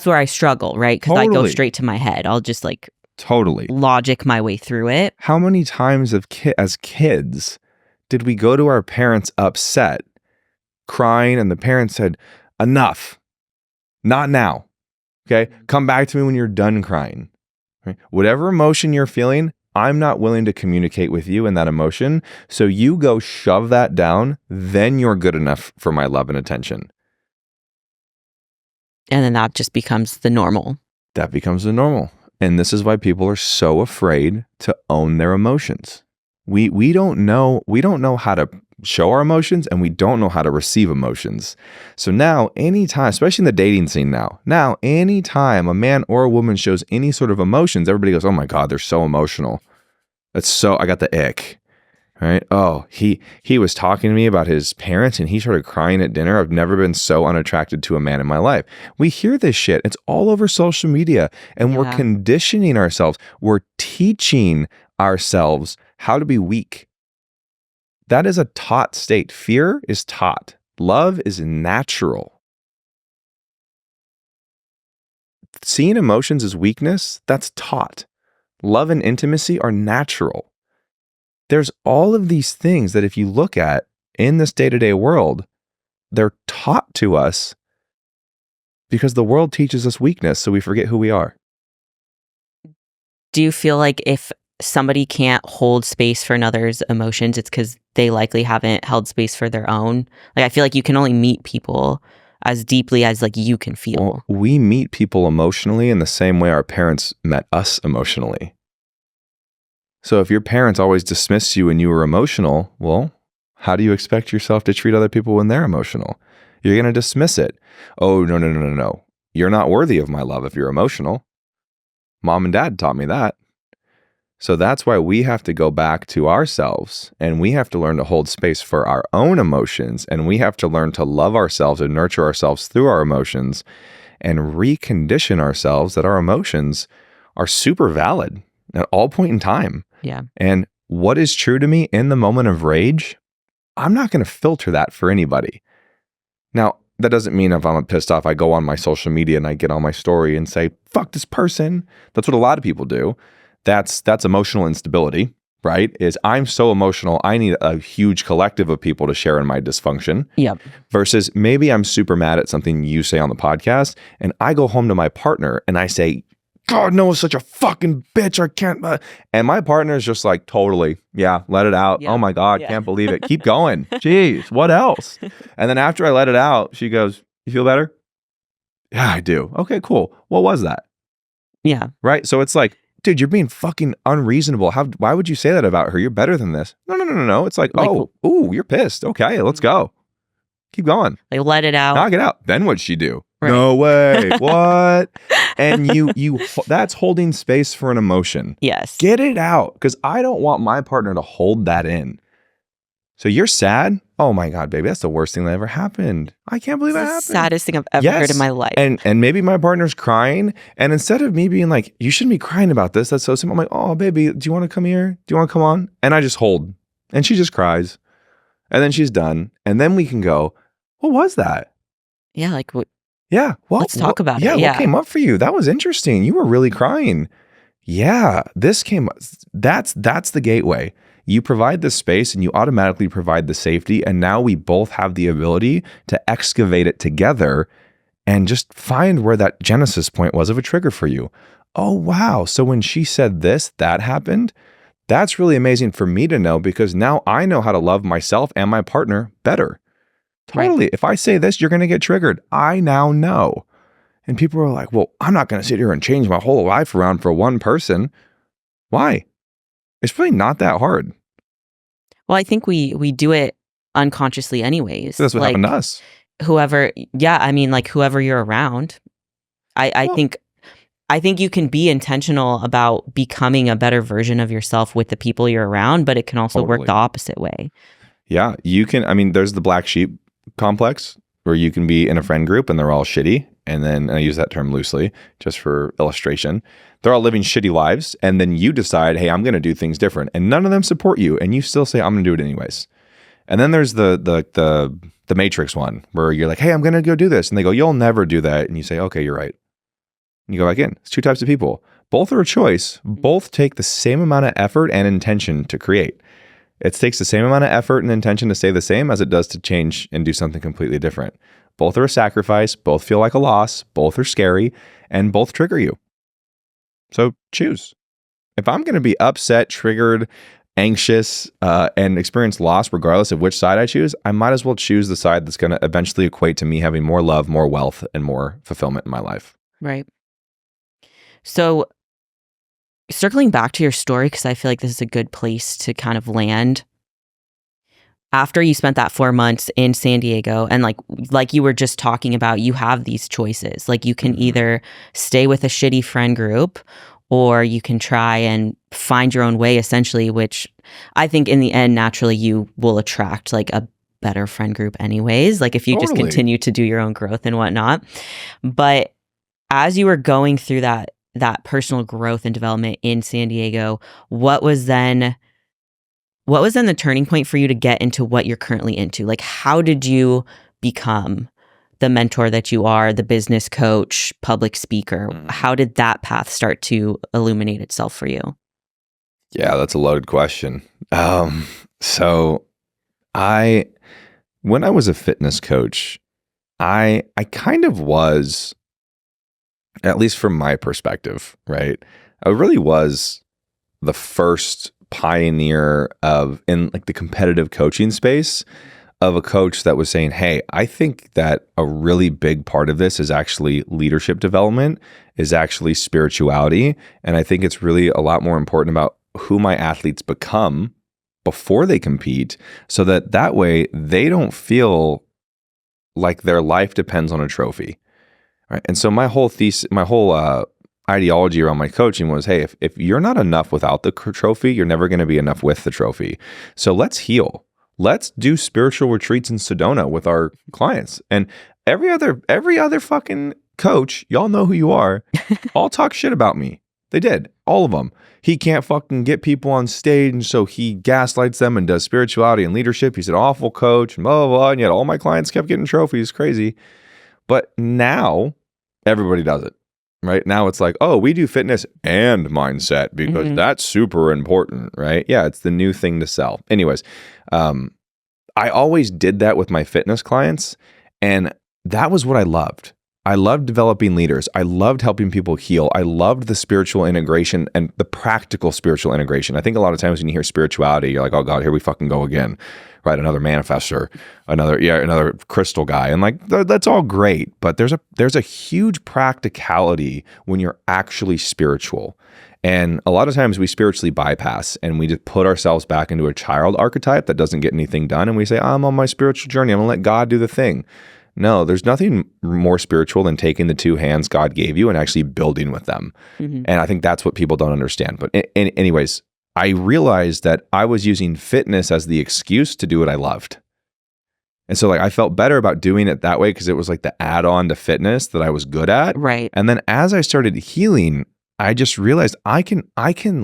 where I struggle, right? Because I go straight to my head. I'll just logic my way through it. How many times as kids did we go to our parents upset, crying, and the parents said, enough, not now. Okay, come back to me when you're done crying. Right? Whatever emotion you're feeling, I'm not willing to communicate with you in that emotion. So you go shove that down, then you're good enough for my love and attention. And then that just becomes the normal. That becomes the normal. And this is why people are so afraid to own their emotions. We don't know how to show our emotions, and we don't know how to receive emotions. So now, anytime, especially in the dating scene now anytime a man or a woman shows any sort of emotions, everybody goes, oh my God, they're so emotional. I got the ick. Right? Oh, he was talking to me about his parents and he started crying at dinner. I've never been so unattracted to a man in my life. We hear this shit. It's all over social media, and we're conditioning ourselves. We're teaching ourselves how to be weak. That is a taught state. Fear is taught. Love is natural. Seeing emotions as weakness, that's taught. Love and intimacy are natural. There's all of these things that if you look at in this day-to-day world, they're taught to us because the world teaches us weakness, so we forget who we are. Do you feel like if somebody can't hold space for another's emotions, it's because they likely haven't held space for their own? Like, I feel like you can only meet people as deeply as you can feel. Well, we meet people emotionally in the same way our parents met us emotionally. So if your parents always dismissed you when you were emotional, well, how do you expect yourself to treat other people when they're emotional? You're going to dismiss it. Oh, no. You're not worthy of my love if you're emotional. Mom and dad taught me that. So that's why we have to go back to ourselves, and we have to learn to hold space for our own emotions, and we have to learn to love ourselves and nurture ourselves through our emotions and recondition ourselves that our emotions are super valid at all point in time. Yeah. And what is true to me in the moment of rage, I'm not going to filter that for anybody. Now, that doesn't mean if I'm pissed off, I go on my social media and I get on my story and say, fuck this person. That's what a lot of people do. That's emotional instability, right? Is I'm so emotional, I need a huge collective of people to share in my dysfunction. Yep. Versus maybe I'm super mad at something you say on the podcast, and I go home to my partner and I say, God, Noah's such a fucking bitch. I can't. And my partner is just like, totally. Yeah, let it out. Yeah. Oh my God, can't believe it. Keep going. Jeez, what else? And then after I let it out, she goes, you feel better? Yeah, I do. Okay, cool. What was that? Yeah. Right? So it's like, dude, you're being fucking unreasonable. Why would you say that about her? You're better than this. No. It's like, you're pissed. Okay, let's go. Keep going. Like, let it out. Knock it out. Then what'd she do? Right. No way. What? And you that's holding space for an emotion. Yes. Get it out. Because I don't want my partner to hold that in. So you're sad? Oh my God, baby, that's the worst thing that ever happened. I can't believe that happened. Saddest thing I've ever heard in my life. And maybe my partner's crying, and instead of me being like, you shouldn't be crying about this, that's so simple. I'm like, oh baby, do you want to come here? Do you want to come on? And I just hold. And she just cries. And then she's done. And then we can go, what was that? Yeah, like what? Yeah. Let's talk about it. Yeah, what came up for you? That was interesting. You were really crying. yeah, that's the gateway. You provide the space and you automatically provide the safety. And now we both have the ability to excavate it together and just find where that genesis point was of a trigger for you. Oh, wow. So when she said this, that happened. That's really amazing for me to know, because now I know how to love myself and my partner better. Totally. Right. If I say this, you're going to get triggered. I now know. And people are like, well, I'm not going to sit here and change my whole life around for one person. Why? It's really not that hard. Well, I think we do it unconsciously anyways. That's what happened to us. Whoever you're around. I think you can be intentional about becoming a better version of yourself with the people you're around, but it can also work the opposite way. Yeah, you can. I mean, there's the black sheep complex where you can be in a friend group and they're all shitty. And then, and I use that term loosely just for illustration, they're all living shitty lives. And then you decide, hey, I'm going to do things different. And none of them support you. And you still say, I'm going to do it anyways. And then there's the Matrix one where you're like, hey, I'm going to go do this. And they go, you'll never do that. And you say, okay, you're right. And you go back in. It's two types of people. Both are a choice. Both take the same amount of effort and intention to create. It takes the same amount of effort and intention to stay the same as it does to change and do something completely different. Both are a sacrifice. Both feel like a loss. Both are scary. And both trigger you. So choose. If I'm going to be upset, triggered, anxious, and experience loss regardless of which side I choose, I might as well choose the side that's going to eventually equate to me having more love, more wealth, and more fulfillment in my life. Right. So circling back to your story, because I feel like this is a good place to kind of land. After you spent that 4 months in San Diego, and like you were just talking about, you have these choices. Like you can either stay with a shitty friend group, or you can try and find your own way, essentially, which I think in the end, naturally, you will attract like a better friend group anyways. Like if you just continue to do your own growth and whatnot. But as you were going through that personal growth and development in San Diego, what was then the turning point for you to get into what you're currently into? Like, how did you become the mentor that you are, the business coach, public speaker? How did that path start to illuminate itself for you? Yeah, that's a loaded question. So when I was a fitness coach, I kind of was, at least from my perspective, right? I really was the first pioneer in like the competitive coaching space of a coach that was saying, hey, I think that a really big part of this is actually leadership development, is actually spirituality. And I think it's really a lot more important about who my athletes become before they compete, so that way they don't feel like their life depends on a trophy. Right? And so my whole ideology around my coaching was, hey, if you're not enough without the trophy, you're never going to be enough with the trophy. So let's heal. Let's do spiritual retreats in Sedona with our clients. And every other fucking coach, y'all know who you are, all talk shit about me. They did. All of them. He can't fucking get people on stage, and so he gaslights them and does spirituality and leadership. He's an awful coach, and blah, blah, blah. And yet all my clients kept getting trophies. Crazy. But now everybody does it. Right now it's like, oh, we do fitness and mindset because that's super important, right? Yeah, it's the new thing to sell. Anyways, I always did that with my fitness clients, and that was what I loved. I loved developing leaders. I loved helping people heal. I loved the spiritual integration and the practical spiritual integration. I think a lot of times when you hear spirituality, you're like, oh God, here we fucking go again, right? Another manifestor, another crystal guy. And like, that's all great. But there's a huge practicality when you're actually spiritual. And a lot of times we spiritually bypass and we just put ourselves back into a child archetype that doesn't get anything done. And we say, I'm on my spiritual journey. I'm gonna let God do the thing. No, there's nothing more spiritual than taking the two hands God gave you and actually building with them. And I think that's what people don't understand. But anyways, I realized that I was using fitness as the excuse to do what I loved. And so like I felt better about doing it that way because it was like the add-on to fitness that I was good at. Right. And then as I started healing, I just realized I can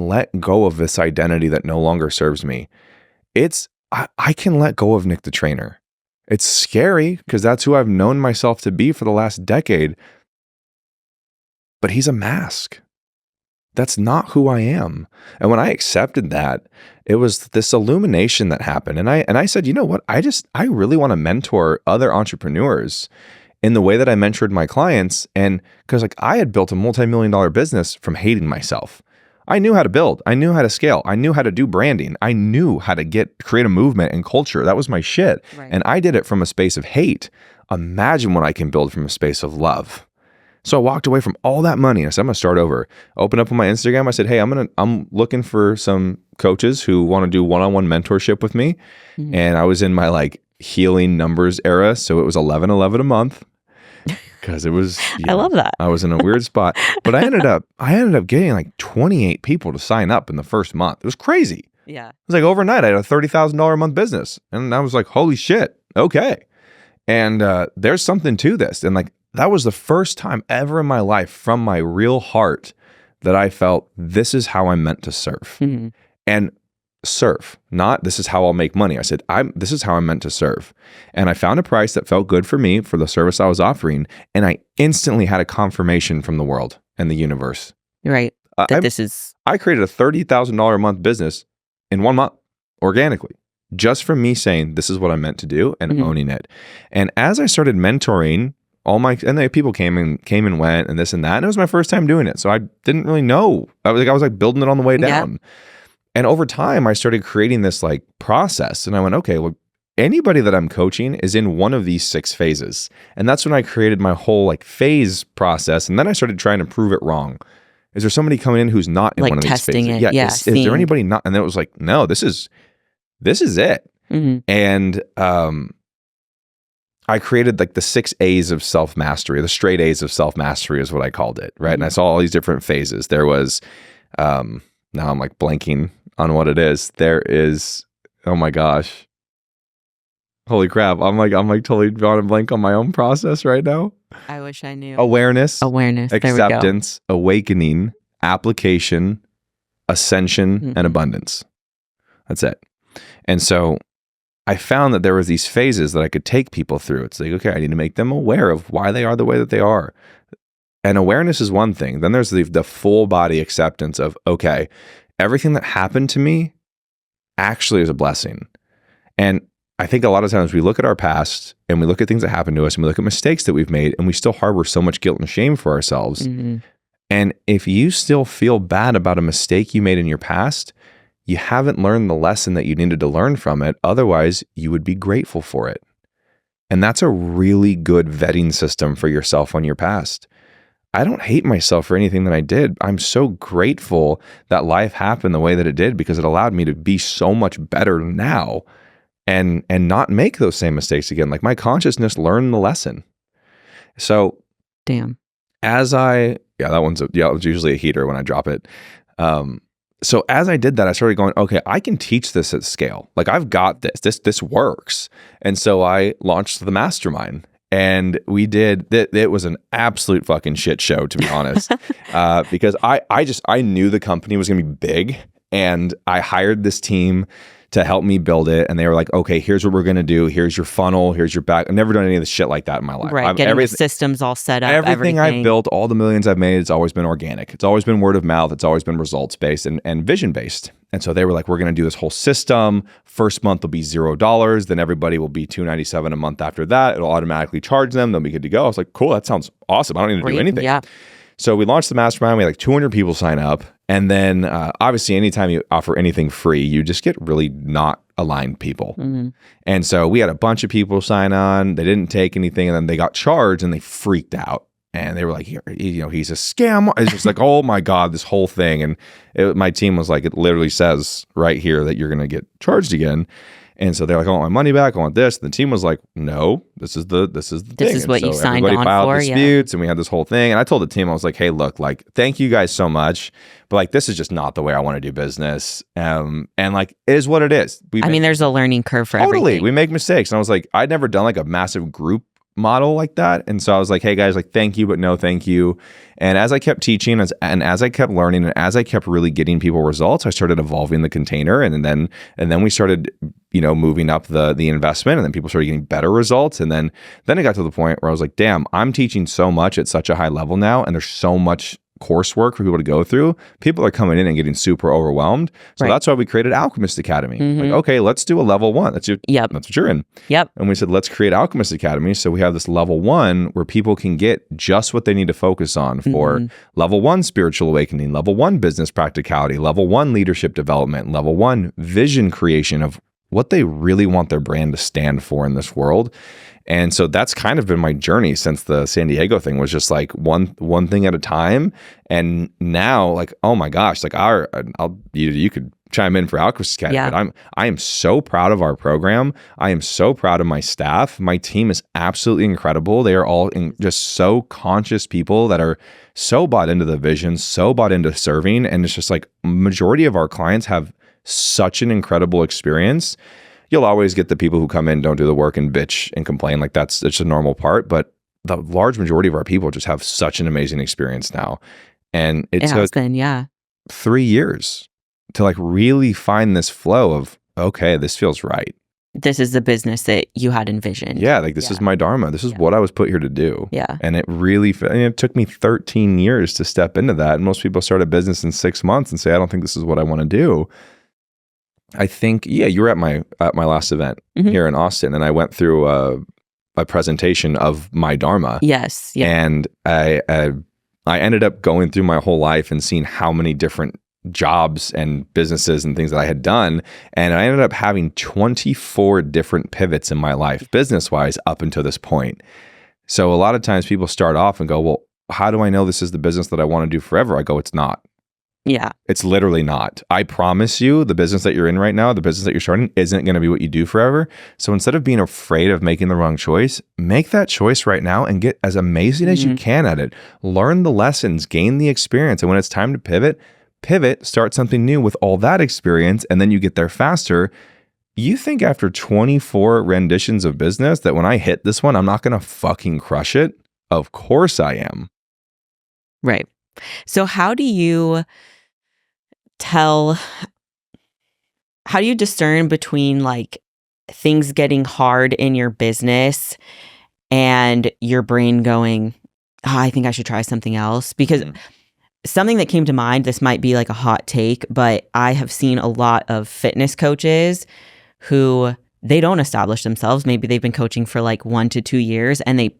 let go of this identity that no longer serves me. I can let go of Nick the trainer. It's scary because that's who I've known myself to be for the last decade. But he's a mask. that's not who I am. And when I accepted that, it was this illumination that happened. And I said, you know what? I really want to mentor other entrepreneurs in the way that I mentored my clients. And because like I had built a multi-million-dollar business from hating myself. I knew how to build. I knew how to scale. I knew how to do branding. I knew how to create a movement and culture. That was my shit. Right. And I did it from a space of hate. Imagine what I can build from a space of love. So I walked away from all that money. I said, I'm going to start over. Open up on my Instagram. I said, hey, I'm looking for some coaches who want to do one-on-one mentorship with me. Mm-hmm. And I was in my like healing numbers era. So it was 11 a month. Because it was, I love that. I was in a weird spot, but I ended up getting like 28 people to sign up in the first month. It was crazy. Yeah. It was like overnight, I had a $30,000 a month business, and I was like, holy shit, okay. And there's something to this, and like that was the first time ever in my life, from my real heart, that I felt this is how I'm meant to serve, and serve, not this is how I'll make money. I said, this is how I'm meant to serve. And I found a price that felt good for me for the service I was offering. And I instantly had a confirmation from the world and the universe. Right. I created a $30,000 a month business in 1 month organically, just from me saying, this is what I'm meant to do and owning it. And as I started mentoring and then people came and went and this and that, and it was my first time doing it. So I didn't really know. I was like building it on the way down. Yeah. And over time, I started creating this like process, and I went, okay, well, anybody that I'm coaching is in one of these 6 phases. And that's when I created my whole like phase process. And then I started trying to prove it wrong. Is there somebody coming in who's not in like one of these phases? Testing it. Yeah. Is there anybody not? And then it was like, no, this is it. And I created like the 6 A's of self-mastery, the straight A's of self-mastery is what I called it. Right. And I saw all these different phases. There was, now I'm like blanking on what it is. There is, oh my gosh. Holy crap. I'm like totally drawing a blank on my own process right now. I wish I knew. Awareness, acceptance, there we go. Awakening, application, ascension, and abundance. That's it. And so I found that there was these phases that I could take people through. It's like, okay, I need to make them aware of why they are the way that they are. And awareness is one thing. Then there's the full body acceptance of, okay, everything that happened to me actually is a blessing. And I think a lot of times we look at our past and we look at things that happened to us and we look at mistakes that we've made and we still harbor so much guilt and shame for ourselves. And if you still feel bad about a mistake you made in your past, you haven't learned the lesson that you needed to learn from it. Otherwise, you would be grateful for it. And that's a really good vetting system for yourself on your past. I don't hate myself for anything that I did. I'm so grateful that life happened the way that it did, because it allowed me to be so much better now and not make those same mistakes again. Like my consciousness learned the lesson. So damn. That was usually a heater when I drop it. So as I did that, I started going, okay, I can teach this at scale. Like I've got this works. And so I launched the mastermind. And we did that. It was an absolute fucking shit show, to be honest, because I knew the company was going to be big, and I hired this team to help me build it. And they were like, okay, here's what we're going to do. Here's your funnel. Here's your back. I've never done any of this shit like that in my life. Right. Getting the systems all set up. Everything I've built, all the millions I've made, it's always been organic. It's always been word of mouth. It's always been results based and vision based. And so they were like, we're going to do this whole system. First month will be $0. Then everybody will be $297 a month after that. It'll automatically charge them. They'll be good to go. I was like, cool. That sounds awesome. I don't need to do anything. Yeah. So we launched the mastermind. We had like 200 people sign up. And then obviously anytime you offer anything free, you just get really not aligned people. And so we had a bunch of people sign on. They didn't take anything. And then they got charged and they freaked out. And they were like, he's a scam. It's just like, oh my God, this whole thing. And my team was like, it literally says right here that you're going to get charged again. And so they're like, I want my money back. I want this. And the team was like, no, this is the thing. This is what you signed on for. Everybody filed disputes and we had this whole thing. And I told the team, I was like, hey, look, like, thank you guys so much. But like, this is just not the way I want to do business. And like, it is what it is. There's a learning curve for everything. Totally. We make mistakes. And I was like, I'd never done like a massive group model like that. And so I was like, hey guys, like, thank you, but no thank you. And as I kept teaching and as I kept learning and as I kept really getting people results, I started evolving the container. And then we started, moving up the investment, and then people started getting better results. And then it got to the point where I was like, damn, I'm teaching so much at such a high level now. And there's so much coursework for people to go through, people are coming in and getting super overwhelmed. So that's why we created Alchemist Academy. Like, okay, let's do a level 1. That's what you're in. And we said, let's create Alchemist Academy. So we have this level 1 where people can get just what they need to focus on for level 1 spiritual awakening, level 1 business practicality, level 1 leadership development, level 1 vision creation of what they really want their brand to stand for in this world. And so that's kind of been my journey since the San Diego thing, was just like one thing at a time. And now, like, oh my gosh, like you could chime in for Alchemist Academy, but I am so proud of our program. I am so proud of my staff. My team is absolutely incredible. They are all just so conscious people that are so bought into the vision, so bought into serving. And it's just like majority of our clients have such an incredible experience. You'll always get the people who come in, don't do the work, and bitch and complain. Like it's a normal part, but the large majority of our people just have such an amazing experience now. And it took 3 years to like really find this flow of, okay, this feels right. This is the business that you had envisioned. Yeah, like this is my dharma. This is what I was put here to do. Yeah. And it took me 13 years to step into that. And most people start a business in 6 months and say, I don't think this is what I want to do. I think, you were at my last event here in Austin, and I went through a presentation of my dharma. Yes. Yeah. And I ended up going through my whole life and seeing how many different jobs and businesses and things that I had done. And I ended up having 24 different pivots in my life, business-wise, up until this point. So a lot of times people start off and go, well, how do I know this is the business that I want to do forever? I go, it's not. Yeah. It's literally not. I promise you, the business that you're in right now, the business that you're starting, isn't going to be what you do forever. So instead of being afraid of making the wrong choice, make that choice right now and get as amazing as you can at it. Learn the lessons, gain the experience. And when it's time to pivot, start something new with all that experience, and then you get there faster. You think after 24 renditions of business that when I hit this one, I'm not going to fucking crush it? Of course I am. Right. So how do you discern between like things getting hard in your business and your brain going, I think I should try something else? Because something that came to mind, this might be like a hot take, but I have seen a lot of fitness coaches who they don't establish themselves. Maybe they've been coaching for like 1 to 2 years, and they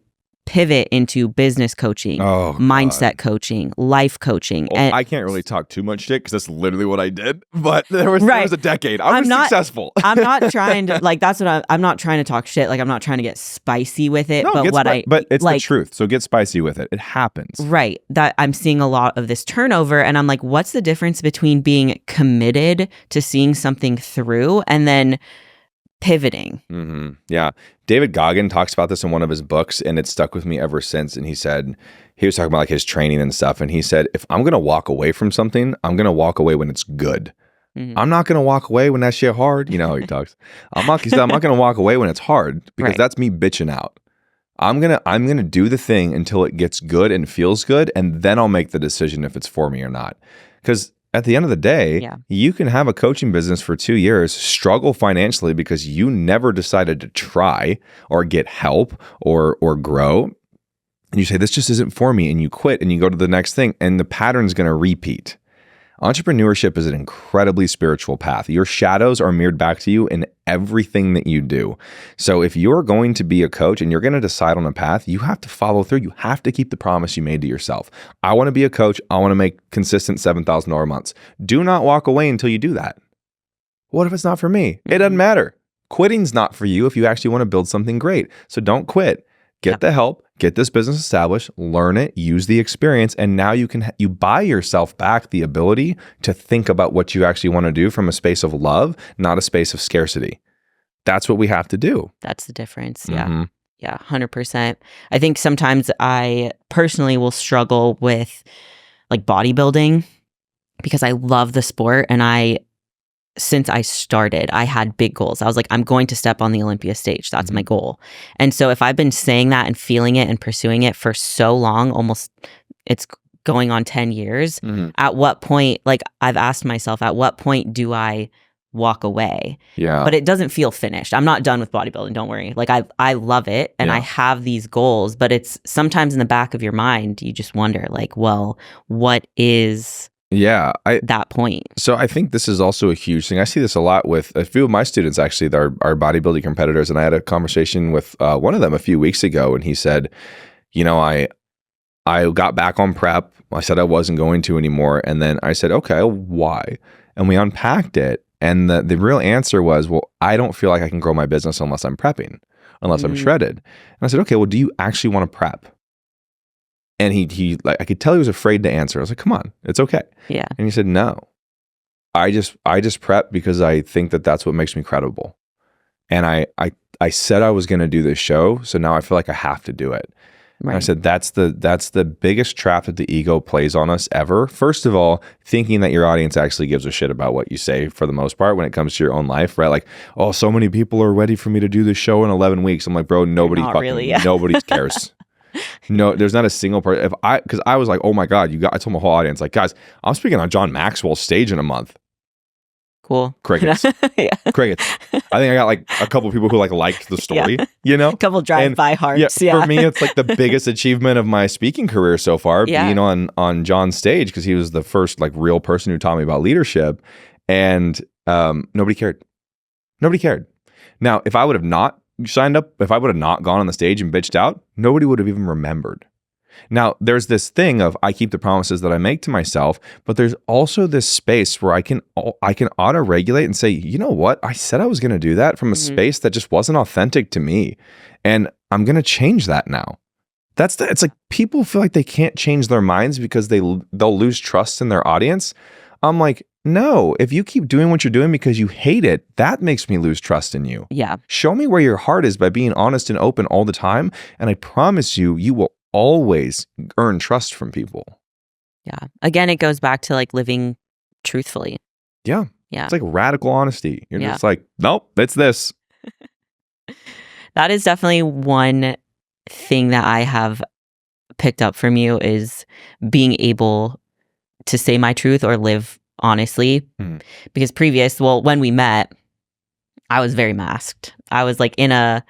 pivot into business coaching, mindset coaching, life coaching. Well, and I can't really talk too much shit because that's literally what I did. But there was a decade. I was successful. I'm not trying to like. That's what I'm not trying to talk shit. Like I'm not trying to get spicy with it. No, but it's like, the truth. So get spicy with it. It happens. Right. That I'm seeing a lot of this turnover, and I'm like, what's the difference between being committed to seeing something through and then pivoting? Yeah. David Goggin talks about this in one of his books, and it's stuck with me ever since. And he was talking about like his training and stuff. And he said, if I'm going to walk away from something, I'm going to walk away when it's good. I'm not going to walk away when that shit hard. You know how he talks. He said, I'm not going to walk away when it's hard, because that's me bitching out. I'm going to do the thing until it gets good and feels good. And then I'll make the decision if it's for me or not. Because at the end of the day, you can have a coaching business for 2 years, struggle financially because you never decided to try or get help or grow. And you say, this just isn't for me. And you quit and you go to the next thing, and the pattern's going to repeat. Entrepreneurship is an incredibly spiritual path. Your shadows are mirrored back to you in everything that you do. So if you're going to be a coach and you're going to decide on a path, you have to follow through. You have to keep the promise you made to yourself. I want to be a coach. I want to make consistent $7,000 months. Do not walk away until you do that. What if it's not for me? It doesn't matter. Quitting's not for you if you actually want to build something great. So don't quit. Get the help, get this business established, learn it, use the experience, and now you buy yourself back the ability to think about what you actually want to do from a space of love, not a space of scarcity. That's what we have to do. That's the difference. Yeah. Yeah, 100%. I think sometimes I personally will struggle with like bodybuilding because I love the sport, and since I started, I had big goals. I was like, I'm going to step on the Olympia stage. That's my goal. And so if I've been saying that and feeling it and pursuing it for so long, almost it's going on 10 years, at what point, like I've asked myself, at what point do I walk away. Yeah. But it doesn't feel finished. I'm not done with bodybuilding, don't worry. Like I love it and I have these goals, but it's sometimes in the back of your mind you just wonder like, well, what is that point? So I think this is also a huge thing. I see this a lot with a few of my students actually that are bodybuilding competitors, and I had a conversation with one of them a few weeks ago, and he said, you know, I got back on prep. I said I wasn't going to anymore, and then I said, okay, why? And we unpacked it. And the real answer was, well, I don't feel like I can grow my business unless I'm prepping, unless I'm shredded. And I said, okay, well, do you actually want to prep? And he like, I could tell he was afraid to answer. I was like, come on, it's okay. Yeah. And he said, no, I just prep because I think that that's what makes me credible. And I said I was going to do this show, so now I feel like I have to do it. Right. And I said, that's the biggest trap that the ego plays on us ever. First of all, thinking that your audience actually gives a shit about what you say for the most part when it comes to your own life, right? Like, oh, so many people are ready for me to do this show in 11 weeks. I'm like, bro, nobody cares. No, there's not a single person. Because I was like, oh my God, I told my whole audience, like, guys, I'm speaking on John Maxwell's stage in a month. Cool. Crickets. Crickets. I think I got like a couple of people who like liked the story, you know? A couple drive-by hearts. For me, it's like the biggest achievement of my speaking career so far, being on John's stage, because he was the first like real person who taught me about leadership, and nobody cared. Nobody cared. Now, if I would have not signed up, if I would have not gone on the stage and bitched out, nobody would have even remembered. Now, there's this thing of I keep the promises that I make to myself, but there's also this space where I can auto-regulate and say, you know what? I said I was going to do that from a space that just wasn't authentic to me, and I'm going to change that now. It's like people feel like they can't change their minds because they'll lose trust in their audience. I'm like, no, if you keep doing what you're doing because you hate it, that makes me lose trust in you. Yeah. Show me where your heart is by being honest and open all the time, and I promise you, you will always earn trust from people. Yeah. Again, it goes back to like living truthfully. Yeah. Yeah. It's like radical honesty. You're just like, nope, it's this. That is definitely one thing that I have picked up from you, is being able to say my truth or live honestly. Because when we met, I was very masked. I was like in a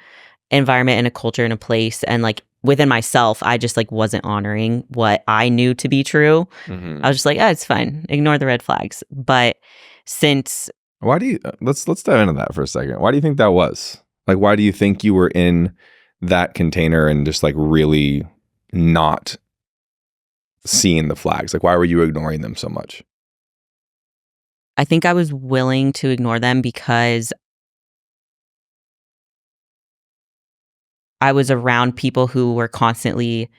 environment, in a culture, in a place, and like within myself, I just like wasn't honoring what I knew to be true. I was just like, it's fine. Ignore the red flags. But since... Why do you... Let's dive into that for a second. Why do you think that was? Like, why do you think you were in that container and just like really not seeing the flags? Like, why were you ignoring them so much? I think I was willing to ignore them because I was around people who were constantly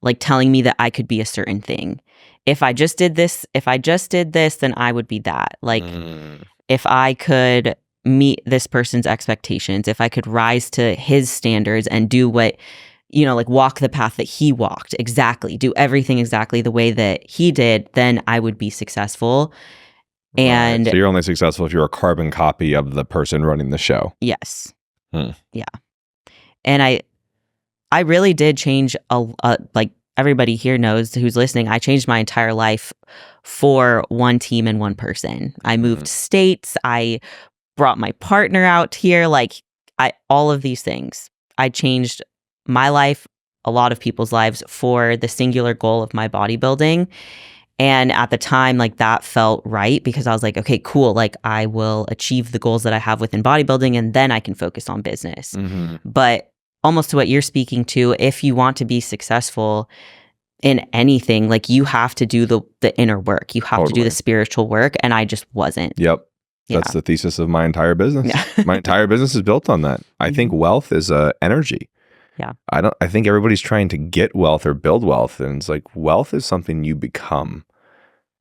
like telling me that I could be a certain thing. If I just did this, then I would be that. Like if I could meet this person's expectations, if I could rise to his standards and do what, like walk the path that he walked exactly, do everything exactly the way that he did, then I would be successful. And so you're only successful if you're a carbon copy of the person running the show. Yes. Yeah. And I really did change like everybody here knows who's listening, I changed my entire life for one team and one person. I moved states. I brought my partner out here. Like all of these things. I changed my life, a lot of people's lives, for the singular goal of my bodybuilding. And at the time, like that felt right because I was like, okay, cool. Like I will achieve the goals that I have within bodybuilding and then I can focus on business. But almost to what you're speaking to, if you want to be successful in anything, like you have to do the inner work. You have to do the spiritual work. And I just wasn't. Yep. That's the thesis of my entire business. My entire business is built on that. I think wealth is energy. Yeah. I think everybody's trying to get wealth or build wealth. And it's like, wealth is something you become.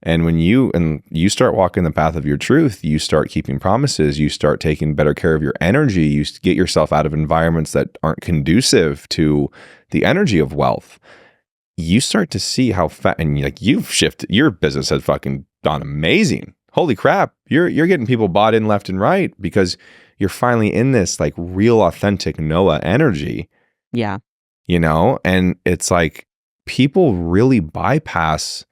And when you start walking the path of your truth, you start keeping promises, you start taking better care of your energy, you get yourself out of environments that aren't conducive to the energy of wealth. You start to see how and like you've shifted, your business has fucking done amazing. Holy crap. You're getting people bought in left and right because you're finally in this like real authentic Noa energy. Yeah. And it's like people really bypass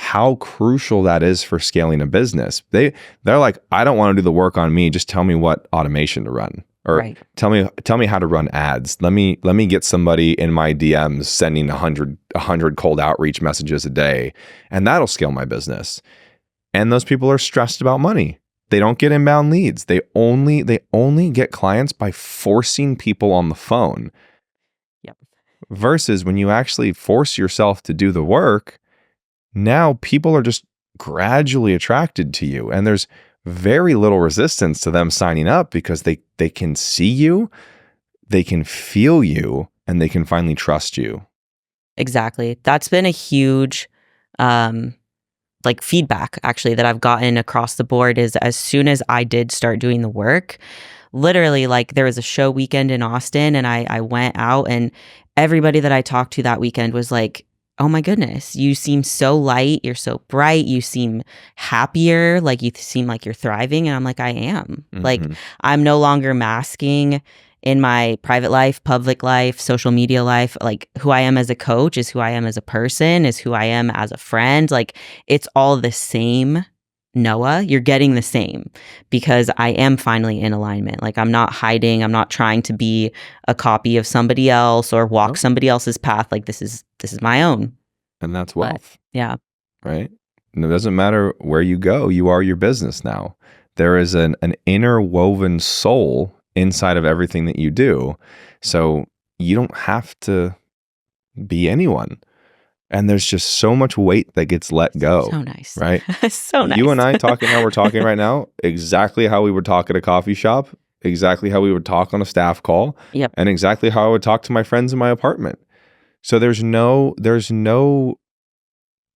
how crucial that is for scaling a business. They're like, I don't want to do the work on me. Just tell me what automation to run, or Right. tell me how to run ads. Let me get somebody in my DMs sending 100 cold outreach messages a day, and that'll scale my business. And those people are stressed about money. They don't get inbound leads. They only get clients by forcing people on the phone. Yep. Versus when you actually force yourself to do the work, now people are just gradually attracted to you, and there's very little resistance to them signing up because they can see you, they can feel you, and they can finally trust you. Exactly. That's been a huge like feedback actually that I've gotten across the board, is as soon as I did start doing the work, literally, like, there was a show weekend in Austin, and I went out, and everybody that I talked to that weekend was like, oh my goodness, you seem so light, you're so bright, you seem happier, like you seem like you're thriving. And I'm like, I am. Like, I'm no longer masking in my private life, public life, social media life. Like, who I am as a coach is who I am as a person, is who I am as a friend. Like, it's all the same. Noah, you're getting the same, because I am finally in alignment. Like, I'm not hiding. I'm not trying to be a copy of somebody else or walk somebody else's path. Like, this is my own. And that's wealth. But, yeah. Right? And it doesn't matter where you go. You are your business now. There is an interwoven soul inside of everything that you do. So you don't have to be anyone. And there's just so much weight that gets let go. So nice. Right? So nice. You and I talking how we're talking right now, exactly how we would talk at a coffee shop, exactly how we would talk on a staff call, Yep. and exactly how I would talk to my friends in my apartment. So there's no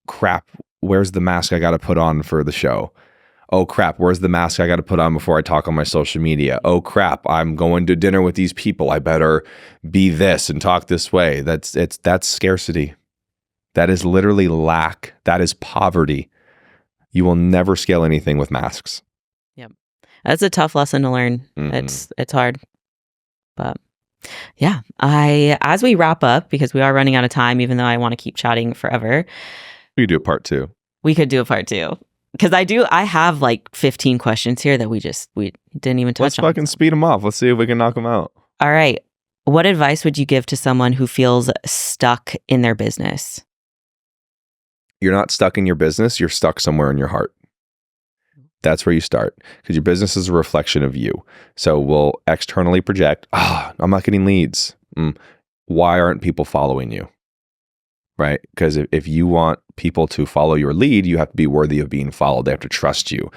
crap, where's the mask I got to put on for the show? Oh crap, where's the mask I got to put on before I talk on my social media? Oh crap, I'm going to dinner with these people. I better be this and talk this way. That's scarcity. That is literally lack. That is poverty. You will never scale anything with masks. Yep. That's a tough lesson to learn. It's hard. But yeah, as we wrap up, because we are running out of time, even though I want to keep chatting forever. We could do a part 2. We could do a part 2. Because I have like 15 questions here that we didn't even touch on. Let's fucking speed them off. Let's see if we can knock them out. All right. What advice would you give to someone who feels stuck in their business? You're not stuck in your business. You're stuck somewhere in your heart. That's where you start, because your business is a reflection of you. So we'll externally project, I'm not getting leads. Why aren't people following you? Right? Because if you want people to follow your lead, you have to be worthy of being followed. They have to trust you.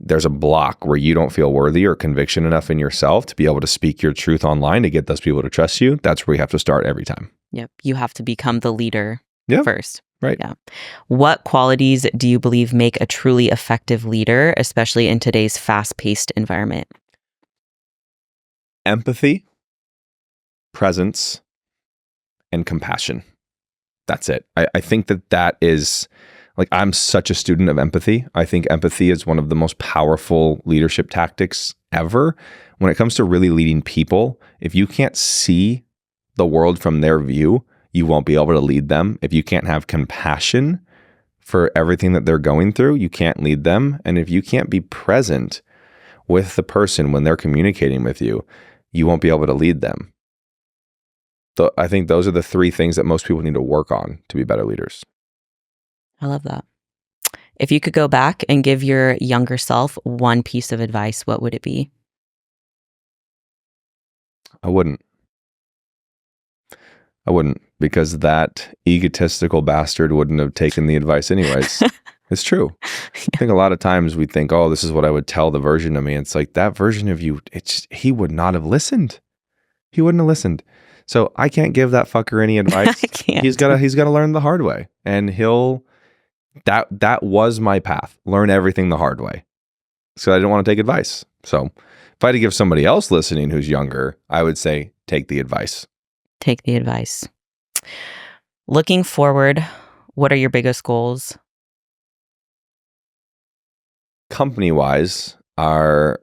There's a block where you don't feel worthy or conviction enough in yourself to be able to speak your truth online to get those people to trust you. That's where you have to start every time. Yep. You have to become the leader first. Right. Yeah. What qualities do you believe make a truly effective leader, especially in today's fast-paced environment? Empathy, presence, and compassion. That's it. I think that is, like, I'm such a student of empathy. I think empathy is one of the most powerful leadership tactics ever. When it comes to really leading people, if you can't see the world from their view, you won't be able to lead them. If you can't have compassion for everything that they're going through, you can't lead them. And if you can't be present with the person when they're communicating with you, you won't be able to lead them. So I think those are the 3 things that most people need to work on to be better leaders. I love that. If you could go back and give your younger self one piece of advice, what would it be? I wouldn't, because that egotistical bastard wouldn't have taken the advice anyways. It's true. I think a lot of times we think, oh, this is what I would tell the version of me. It's like, that version of you, he would not have listened. He wouldn't have listened. So I can't give that fucker any advice. He's got to learn the hard way. And that was my path. Learn everything the hard way. So I didn't want to take advice. So if I had to give somebody else listening who's younger, I would say, take the advice. Take the advice. Looking forward, what are your biggest goals? Company-wise, our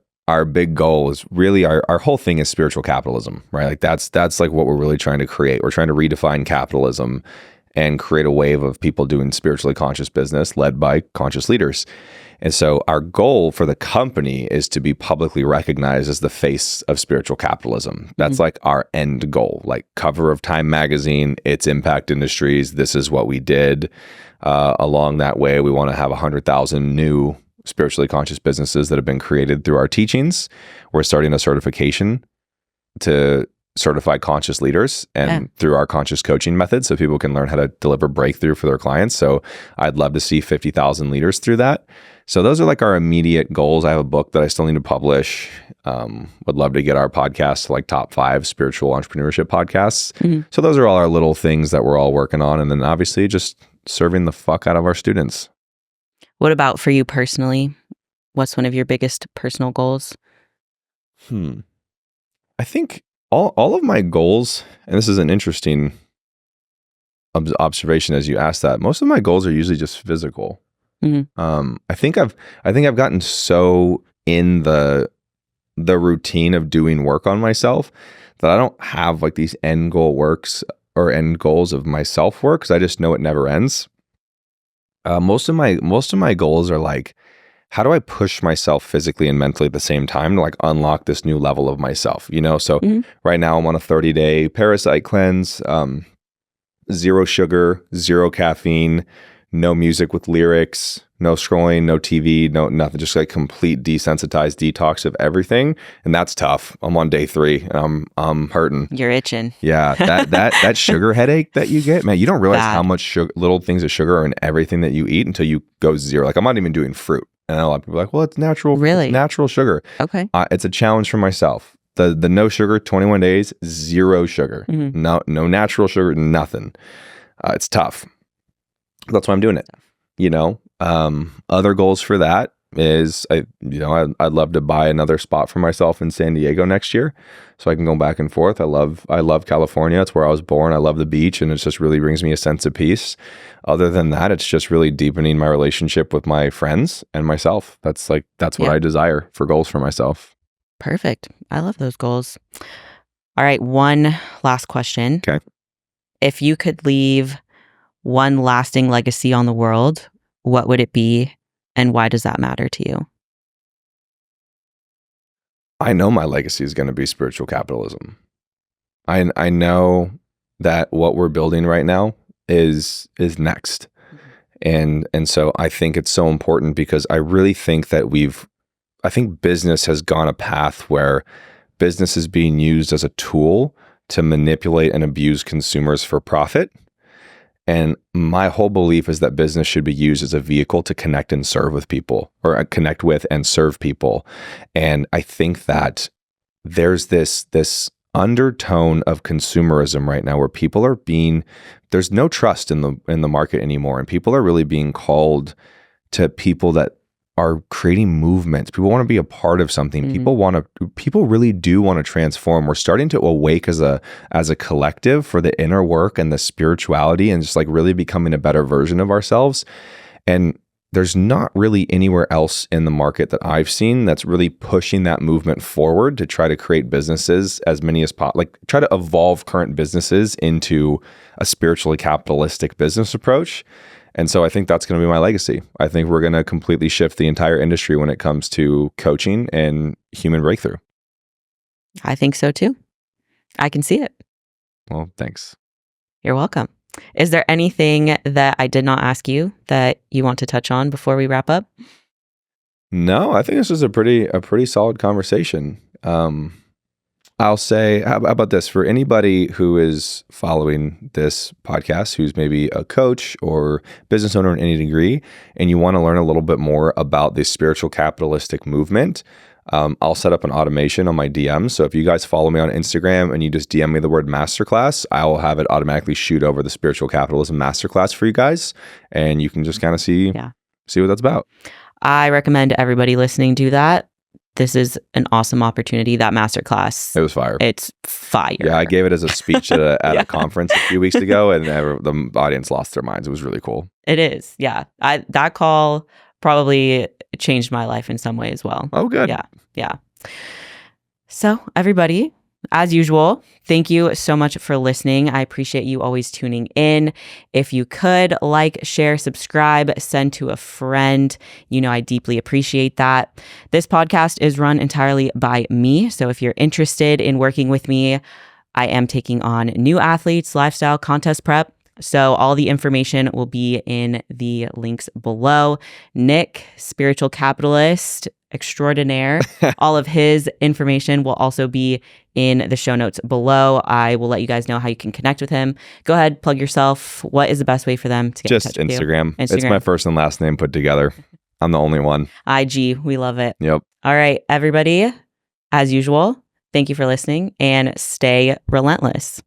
big goal is really our whole thing is spiritual capitalism, right? Like that's like what we're really trying to create. We're trying to redefine capitalism and create a wave of people doing spiritually conscious business led by conscious leaders. And so our goal for the company is to be publicly recognized as the face of spiritual capitalism. That's like our end goal, like cover of Time magazine, its impact industries. This is what we did. Along that way, we want to have 100,000 new spiritually conscious businesses that have been created through our teachings. We're starting a certification to certify conscious leaders and through our conscious coaching method, so people can learn how to deliver breakthrough for their clients. So I'd love to see 50,000 leaders through that. So those are like our immediate goals. I have a book that I still need to publish. Would love to get our podcast to like top 5 spiritual entrepreneurship podcasts. So those are all our little things that we're all working on. And then obviously just serving the fuck out of our students. What about for you personally? What's one of your biggest personal goals? I think all of my goals, and this is an interesting observation as you ask that, most of my goals are usually just physical. I think I've gotten so in the routine of doing work on myself that I don't have like these end goals of my self work, because I just know it never ends. Most of my goals are like, how do I push myself physically and mentally at the same time to like unlock this new level of myself? You know, so right now I'm on a 30-day parasite cleanse, 0 sugar, 0 caffeine, no music with lyrics, no scrolling, no TV, no nothing, just like complete desensitized detox of everything. And that's tough. I'm on day 3 and I'm hurting. You're itching. Yeah. That sugar headache that you get, man, you don't realize Bad. how much little things of sugar are in everything that you eat until you go 0. Like I'm not even doing fruit. And a lot of people are like, well, it's natural. Really? It's natural sugar. Okay. It's a challenge for myself. The no sugar, 21 days, 0 sugar. No natural sugar, nothing. It's tough. That's why I'm doing it. You know, other goals for that is I'd love to buy another spot for myself in San Diego next year, so I can go back and forth. I love California. It's where I was born. I love the beach, and it just really brings me a sense of peace. Other than that, it's just really deepening my relationship with my friends and myself. That's what I desire for goals for myself. Perfect. I love those goals. All right, one last question. Okay. If you could leave one lasting legacy on the world, what would it be, and why does that matter to you? I know my legacy is going to be spiritual capitalism. I know that what we're building right now is next. And so I think it's so important, because I really think that I think business has gone a path where business is being used as a tool to manipulate and abuse consumers for profit. And my whole belief is that business should be used as a vehicle to connect and serve with people, or connect with and serve people. And I think that there's this undertone of consumerism right now where there's no trust in the market anymore, and people are really being called to people that are creating movements. People want to be a part of something. People really do want to transform. We're starting to awake as a collective for the inner work and the spirituality, and just like really becoming a better version of ourselves. And there's not really anywhere else in the market that I've seen that's really pushing that movement forward to try to create businesses as many as possible, like try to evolve current businesses into a spiritually capitalistic business approach. And so I think that's going to be my legacy. I think we're going to completely shift the entire industry when it comes to coaching and human breakthrough. I think so too. I can see it. Well, thanks. You're welcome. Is there anything that I did not ask you that you want to touch on before we wrap up? No, I think this was a pretty solid conversation. I'll say, how about this? For anybody who is following this podcast, who's maybe a coach or business owner in any degree, and you want to learn a little bit more about the spiritual capitalistic movement, I'll set up an automation on my DMs. So if you guys follow me on Instagram and you just DM me the word masterclass, I will have it automatically shoot over the spiritual capitalism masterclass for you guys. And you can just kind of see what that's about. I recommend everybody listening do that. This is an awesome opportunity. That masterclass. It was fire. It's fire. Yeah, I gave it as a speech at a conference a few weeks ago, and the audience lost their minds. It was really cool. It is. Yeah. That call probably changed my life in some way as well. Oh, good. Yeah. So everybody, as usual, thank you so much for listening. I appreciate you always tuning in. If you could like, share, subscribe, send to a friend, I deeply appreciate that. This podcast is run entirely by me. So if you're interested in working with me, I am taking on new athletes, lifestyle, contest prep. So all the information will be in the links below. Nick, spiritual capitalist extraordinaire, all of his information will also be in the show notes below. I will let you guys know how you can connect with him. Go ahead, plug yourself. What is the best way for them to get in touch with you? Instagram. It's my first and last name put together. I'm the only one. IG, we love it. Yep. All right, everybody, as usual, thank you for listening and stay relentless.